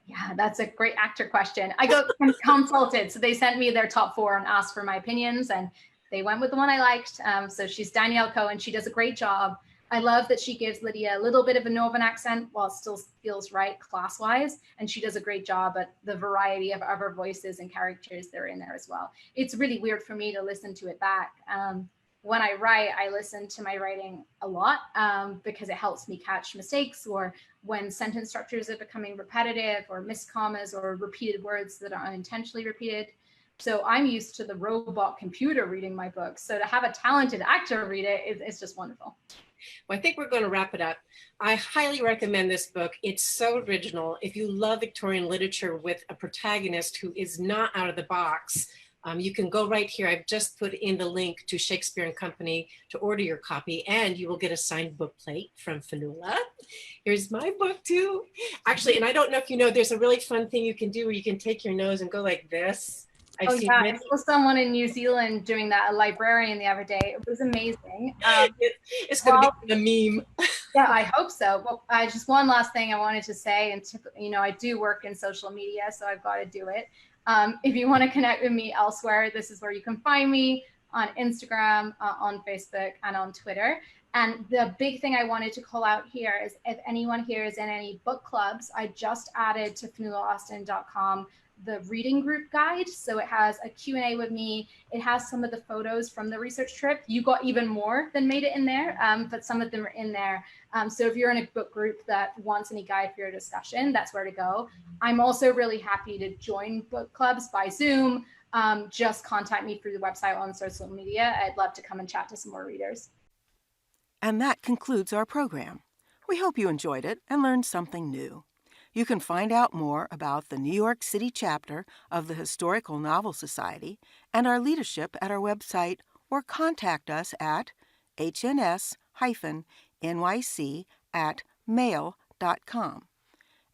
Yeah, that's a great actor question. I got consulted. So they sent me their top 4 and asked for my opinions, and they went with the one I liked. So she's Danielle Cohen. She does a great job. I love that she gives Lydia a little bit of a Northern accent while it still feels right class-wise. And she does a great job at the variety of other voices and characters that are in there as well. It's really weird for me to listen to it back. When I write, I listen to my writing a lot because it helps me catch mistakes, or when sentence structures are becoming repetitive, or missed commas, or repeated words that are unintentionally repeated. So I'm used to the robot computer reading my books. So to have a talented actor read it, it's just wonderful. Well, I think we're going to wrap it up. I highly recommend this book. It's so original. If you love Victorian literature with a protagonist who is not out of the box, you can go right here. I've just put in the link to Shakespeare and Company to order your copy, and you will get a signed book plate from Finola. Here's my book too. Actually, and I don't know if you know, there's a really fun thing you can do where you can take your nose and go like this. I saw someone in New Zealand doing that, a librarian the other day. It was amazing. It's going to be a meme. Yeah, I hope so. Well, just one last thing I wanted to say, and I do work in social media, so I've got to do it. If you want to connect with me elsewhere, this is where you can find me on Instagram, on Facebook, and on Twitter. And the big thing I wanted to call out here is if anyone here is in any book clubs, I just added to finolaaustin.com the reading group guide. So it has a Q&A with me. It has some of the photos from the research trip. You got even more than made it in there, but some of them are in there. So if you're in a book group that wants any guide for your discussion, that's where to go. I'm also really happy to join book clubs by Zoom. Just contact me through the website on social media. I'd love to come and chat to some more readers. And that concludes our program. We hope you enjoyed it and learned something new. You can find out more about the New York City chapter of the Historical Novel Society and our leadership at our website, or contact us at hns-nyc@mail.com.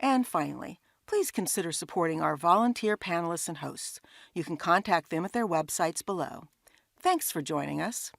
And finally, please consider supporting our volunteer panelists and hosts. You can contact them at their websites below. Thanks for joining us.